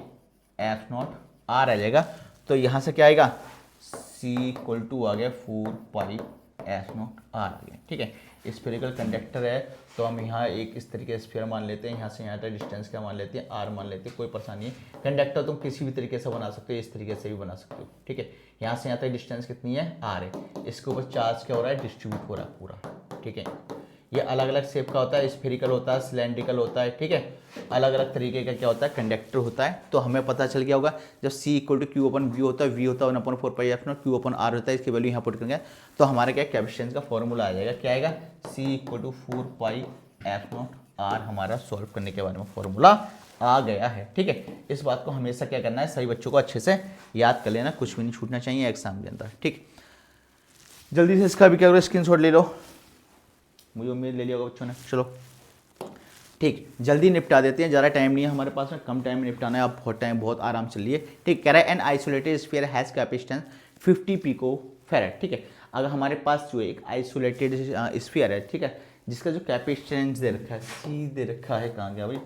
एफ नॉट R आ जाएगा। तो यहाँ से क्या आएगा, C इक्वल टू आ गया 4 पाई एफ नॉट R आ गया, ठीक है। स्फेरिकल कंडक्टर है तो हम यहाँ एक इस तरीके से स्फीयर मान लेते हैं, यहाँ से यहाँ तक डिस्टेंस क्या मान लेते हैं, R मान लेते हैं, कोई परेशानी नहीं। कंडक्टर तुम किसी भी तरीके से बना सकते हो, इस तरीके से भी बना सकते हो, ठीक है। यहाँ से यहाँ तक डिस्टेंस कितनी है, R है। इसके ऊपर चार्ज क्या हो रहा है, डिस्ट्रीब्यूट हो रहा है पूरा, ठीक है। ये अलग अलग शेप का होता है, स्फेरिकल होता है, सिलेंड्रिकल होता है, ठीक है। अलग अलग तरीके का क्या होता है, कंडक्टर होता है। तो हमें पता चल गया होगा, जब C equal to Q upon V होता है, V होता है 1/4 pi F naught, Q upon R होता है, इसकी वैल्यू यहाँ पुट करेंगे तो हमारा क्या कैपेसिटेंस का फॉर्मूला आ जाएगा, क्या आएगा, C equal to 4 pi F naught R हमारा सॉल्व करने के बारे में फॉर्मूला आ गया है, ठीक है। इस बात को हमेशा क्या करना है, सभी बच्चों को अच्छे से याद कर लेना, कुछ भी नहीं छूटना चाहिए एग्जाम के अंदर, ठीक। जल्दी से इसका भी क्या करो, स्क्रीनशॉट ले लो, मुझे उम्मीद ले लिया होगा बच्चों ने। चलो ठीक, जल्दी निपटा देते हैं, ज़्यादा टाइम नहीं है हमारे पास में, कम टाइम में निपटाना है। आप बहुत टाइम बहुत आराम से लिए, ठीक। कह रहा है an isolated sphere has capacitance 50 pico farad, ठीक है। अगर हमारे पास जो एक आइसोलेटेड स्फीयर है, ठीक है, जिसका जो कैपेसिटेंस दे रखा है, सी दे रखा है, कहाँ गया भाई,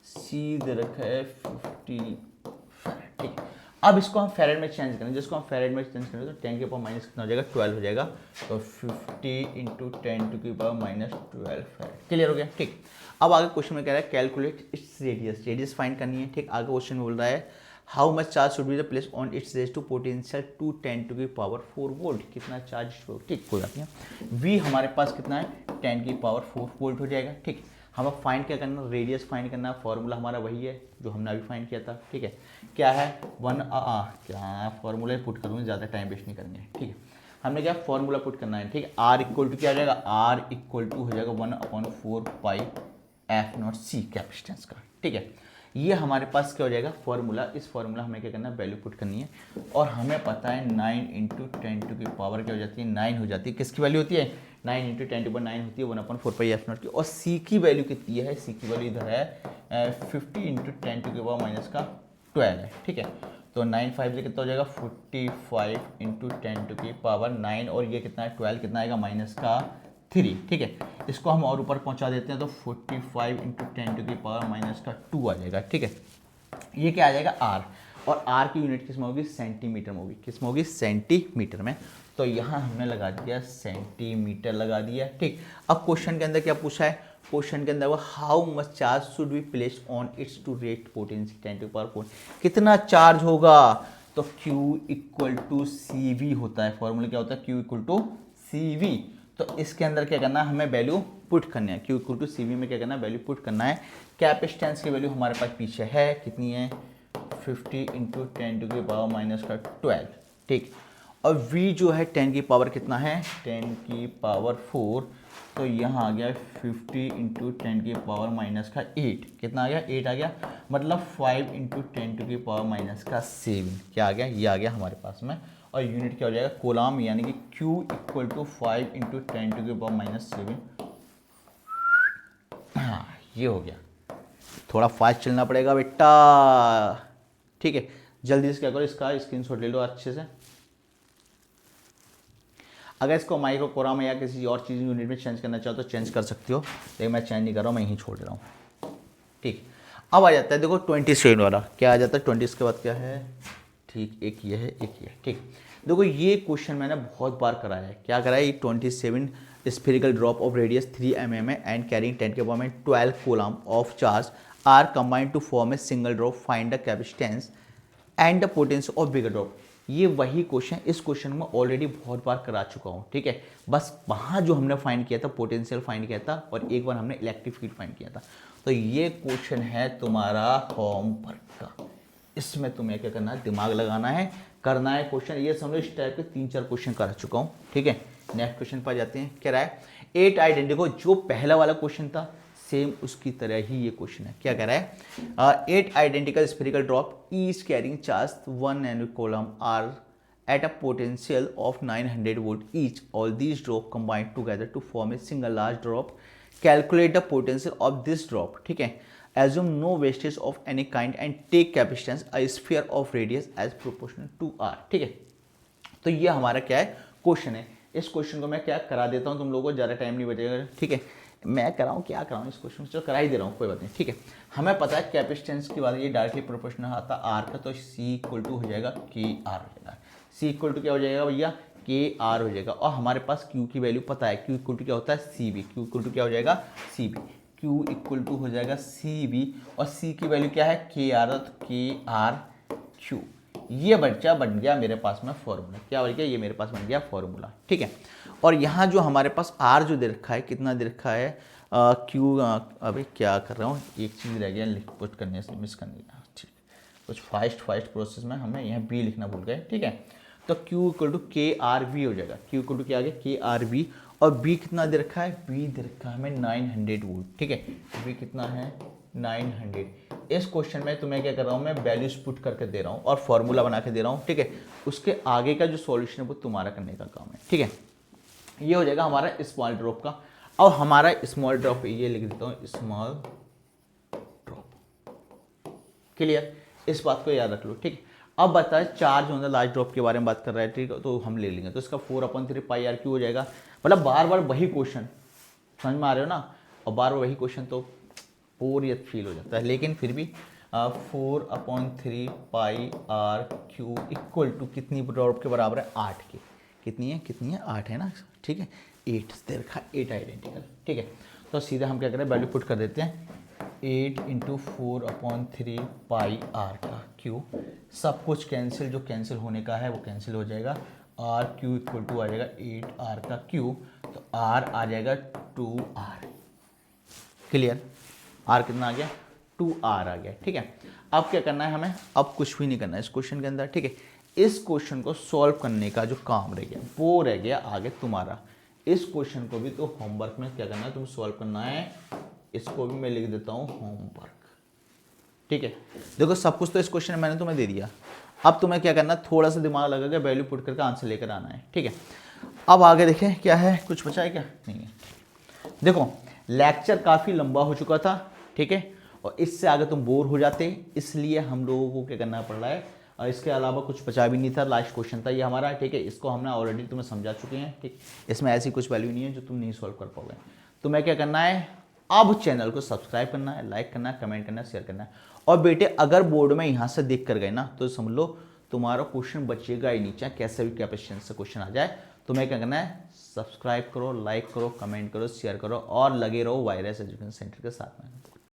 सी दे रखा है 50 फैराड, ठीक है। अब इसको हम फैराड में चेंज करें, जिसको हम फैराड में चेंज करें तो 10 के पावर माइनस कितना हो जाएगा, 12 हो जाएगा। तो 50 इंटू 10 टू की पावर माइनस 12 फैराड, क्लियर हो गया, ठीक। अब आगे क्वेश्चन में कह रहा है calculate its radius, radius find करनी है, ठीक। आगे क्वेश्चन में बोल रहा है how much charge should be the place on its raise to potential to 10 to की पावर 4 वोल्ट, कितना चार्ज, ठीक, कोई बात नहीं। V हमारे पास कितना है, 10 की पावर 4 वोल्ट हो जाएगा, ठीक। हमें फाइंड क्या करना, रेडियस फाइंड करना, फॉर्मूला हमारा वही है जो हमने अभी फाइंड किया था, ठीक है। क्या है, क्या फॉर्मूला पुट करूँगा, ज़्यादा टाइम वेस्ट नहीं करेंगे, ठीक है। हमने क्या फॉर्मूला पुट करना है, ठीक है। आर इक्वल टू क्या हो जाएगा, आर इक्वल टू हो जाएगा 1/4 pi F not C capacitance का, ठीक है। ये हमारे पास क्या हो जाएगा फॉर्मूला, इस फॉर्मूला हमें क्या करना है, वैल्यू पुट करनी है। और हमें पता है 9 इंटू 10⁻⁴ क्या हो जाती है, 9 हो जाती है। किसकी वैल्यू होती है, 9 इंटू 10⁻⁹ होती है 1/4 पाई एफ नॉट की। और सी की वैल्यू कितनी है, सी की वैल्यू इधर है 50 इंटू 10⁻⁻12 है, ठीक है। तो 9 5 से कितना हो जाएगा 45 इंटू 10⁻⁹ और ये कितना है 12, कितना आएगा -3, ठीक है। इसको हम और ऊपर पहुंचा देते हैं तो 45 इंटू 10⁻⁻2 आ जाएगा, ठीक है। ये क्या आ जाएगा आर, और आर की यूनिट किस में होगी, सेंटीमीटर में होगी। किस में होगी, सेंटीमीटर में। तो यहाँ हमने लगा दिया सेंटीमीटर लगा दिया, ठीक। अब क्वेश्चन के अंदर क्या पूछा है, क्वेश्चन के अंदर वो how much charge should be placed on its to rate potential 10⁻⁴, कितना चार्ज होगा। तो Q equal to C V होता है, फॉर्मूला क्या होता है, Q equal to C V. तो इसके अंदर क्या करना है, हमें वैल्यू पुट करनी है। Q equal to C V में क्या करना है, वैल्यू पुट करना है। कैपेसिटेंस की वैल्यू हमारे पास पीछे है, कितनी है 50 इंटू 10⁻⁻12, ठीक। और V जो है 10 की पावर कितना है, 10⁻⁴, तो यहाँ आ गया 50 इंटू 10⁻⁻8, कितना आ गया 8 आ गया, मतलब 5 इंटू 10⁻⁻7 क्या आ गया, ये आ गया हमारे पास में। और यूनिट क्या हो जाएगा, कोलाम, यानी कि Q इक्वल टू 5 इंटू 10⁻⁻7। हाँ ये हो गया। थोड़ा फास्ट चलना पड़ेगा बेटा, ठीक है। जल्दी से क्या करो, इसका स्क्रीनशॉट ले लो अच्छे से। अगर इसको माइक्रो कोरा में या किसी और चीज़ यूनिट में चेंज करना चाहो तो चेंज कर सकते हो, लेकिन मैं चेंज नहीं कर रहा हूँ, मैं यहीं छोड़ दे रहा हूँ, ठीक। अब आ जाता है देखो 27 वाला, क्या आ जाता है 20 के बाद क्या है, ठीक, एक ये है एक ये, ठीक। देखो ये क्वेश्चन मैंने बहुत बार कराया है, क्या कराया, ये 27 spherical drop of radius 3 mm and carrying 10⁻12 coulomb of charge are combined to form a single drop, find the capacitance and the potential of bigger drop. ये वही क्वेश्चन, इस क्वेश्चन में ऑलरेडी बहुत बार करा चुका हूँ, ठीक है। बस वहाँ जो हमने फाइंड किया था पोटेंशियल फाइंड किया था, और एक बार हमने इलेक्ट्रिक फील्ड फाइंड किया था। तो ये क्वेश्चन है तुम्हारा होमवर्क का, इसमें तुम्हें क्या करना है, दिमाग लगाना है, करना है क्वेश्चन। ये समझो इस टाइप के 3-4 क्वेश्चन करा चुका हूँ, ठीक है। नेक्स्ट क्वेश्चन पर जाते हैं, क्या रहा है 8 आइडेंटिको, जो पहला वाला क्वेश्चन था सेम उसकी तरह ही ये क्वेश्चन है। क्या कह रहा है, 8 identical spherical drop each carrying charge 1 nm coulomb are at a potential of 900 volt each. All these drop combine together to form a single large drop. Calculate the potential of this drop, ठीक है। Assume no wastage of any kind and take capacitance a sphere of radius as proportional to r, ठीक है। तो ये हमारा क्या है क्वेश्चन है। इस क्वेश्चन को मैं क्या करा देता हूँ, तुम लोगों को ज़्यादा टाइम नहीं बचेगा, ठीक है। मैं कराऊँ क्या कराऊँ इस क्वेश्चन, चलो करा ही दे रहा हूँ, कोई बात नहीं, ठीक है। हमें पता है कैपेसिटेंस की बात, ये डायरेक्टली प्रोपोर्शनल आता आर का, तो सी इक्वल टू हो जाएगा के आर हो जाएगा। सी इक्वल टू क्या हो जाएगा भैया, के आर हो जाएगा। और हमारे पास क्यू की वैल्यू पता है, क्यू इक्वल टू क्या होता है C V, q equal to क्या हो जाएगा C V, q equal to हो जाएगा सी बी। और सी की वैल्यू क्या है के आर, तो के आर क्यू। ये बच्चा बन गया मेरे पास में फॉर्मूला, क्या बन गया, ये मेरे पास बन गया फॉर्मूला, ठीक है। और यहाँ जो हमारे पास आर जो दे रखा है, कितना दे रखा है क्यू, अभी क्या कर रहा हूँ, एक चीज़ रह गया पुट करने से, मिस करने का, ठीक। कुछ फास्ट प्रोसेस में हमें यहाँ बी लिखना भूल गए, ठीक है। तो Q इक्वल टू के आर वी हो जाएगा, Q इक्वल टू क्या आ गया के आर वी। और B कितना दे रखा है, B दे रखा है हमें 900 वोल्ट, ठीक है। B कितना है 900। इस क्वेश्चन में तुम्हें क्या कर रहा हूँ, मैं वैल्यूज पुट करके दे रहा हूँ और फॉर्मूला बना के दे रहा हूँ, ठीक है। उसके आगे का जो सॉल्यूशन है वो तुम्हारा करने का काम है, ठीक है। ये हो जाएगा हमारा स्मॉल ड्रॉप का। और हमारा स्मॉल ड्रॉप, ये लिख देता हूँ स्मॉल ड्रॉप, क्लियर, इस बात को याद रख लो, ठीक है। अब बताए charge on the large drop के बारे में बात कर रहा है, ठीक है। तो हम ले लेंगे, तो इसका 4/3 पाई आर क्यू हो जाएगा। मतलब बार बार वही क्वेश्चन, समझ में आ रहे हो ना, और बार बार वही क्वेश्चन तो बोरियत फील हो जाता है। लेकिन फिर भी 4/3 पाई आर क्यू इक्वल टू कितनी ड्रॉप के बराबर है, 8 की। कितनी है 8 है ना, ठीक है। 8 दे रखा, 8 आइडेंटिकल, ठीक है। तो सीधा हम क्या करें, वैल्यू पुट कर देते हैं, 8 इंटू 4/3 पाई आर का क्यू। सब कुछ कैंसिल, जो कैंसिल होने का है वो कैंसिल हो जाएगा। आर क्यू इक्वल टू आ जाएगा 8 आर का क्यू, तो आर आ जाएगा 2r, क्लियर। आर कितना आ गया 2r आ गया, ठीक है। अब क्या करना है हमें, अब कुछ भी नहीं करना है इस क्वेश्चन के अंदर, ठीक है। इस क्वेश्चन को सॉल्व करने का जो काम रह गया वो रह गया आगे तुम्हारा। इस क्वेश्चन को भी तो होमवर्क में क्या करना है, तुम सॉल्व करना है। इसको भी मैं लिख देता हूं होमवर्क, ठीक है। देखो सब कुछ तो इस क्वेश्चन में मैंने तुम्हें दे दिया, अब तुम्हें क्या करना है, थोड़ा सा दिमाग लगा के वैल्यू पुट करके आंसर लेकर आना है, ठीक है। अब आगे देखें क्या है, कुछ बचा है क्या, नहीं है। देखो लेक्चर काफ़ी लंबा हो चुका था, ठीक है, और इससे आगे तुम बोर हो जाते, इसलिए हम लोगों को क्या करना पड़ रहा है। और इसके अलावा कुछ बचा भी नहीं था, लास्ट क्वेश्चन था ये हमारा, ठीक है। इसको हमने ऑलरेडी तुम्हें समझा चुके हैं, ठीक। इसमें ऐसी कुछ वैल्यू नहीं है जो तुम नहीं सॉल्व कर पाओगे। तुम्हें क्या करना है, अब चैनल को सब्सक्राइब करना है, लाइक करना है, कमेंट करना है, शेयर करना है। और बेटे अगर बोर्ड में यहाँ से देख कर गए ना तो समझ लो तुम्हारा क्वेश्चन बचेगा ही नहीं, चाहे कैसे भी कैपेशन से क्वेश्चन आ जाए। तुम्हें क्या करना है, सब्सक्राइब करो, लाइक करो, कमेंट करो, शेयर करो और लगे रहो वायरस एजुकेशन सेंटर के साथ में।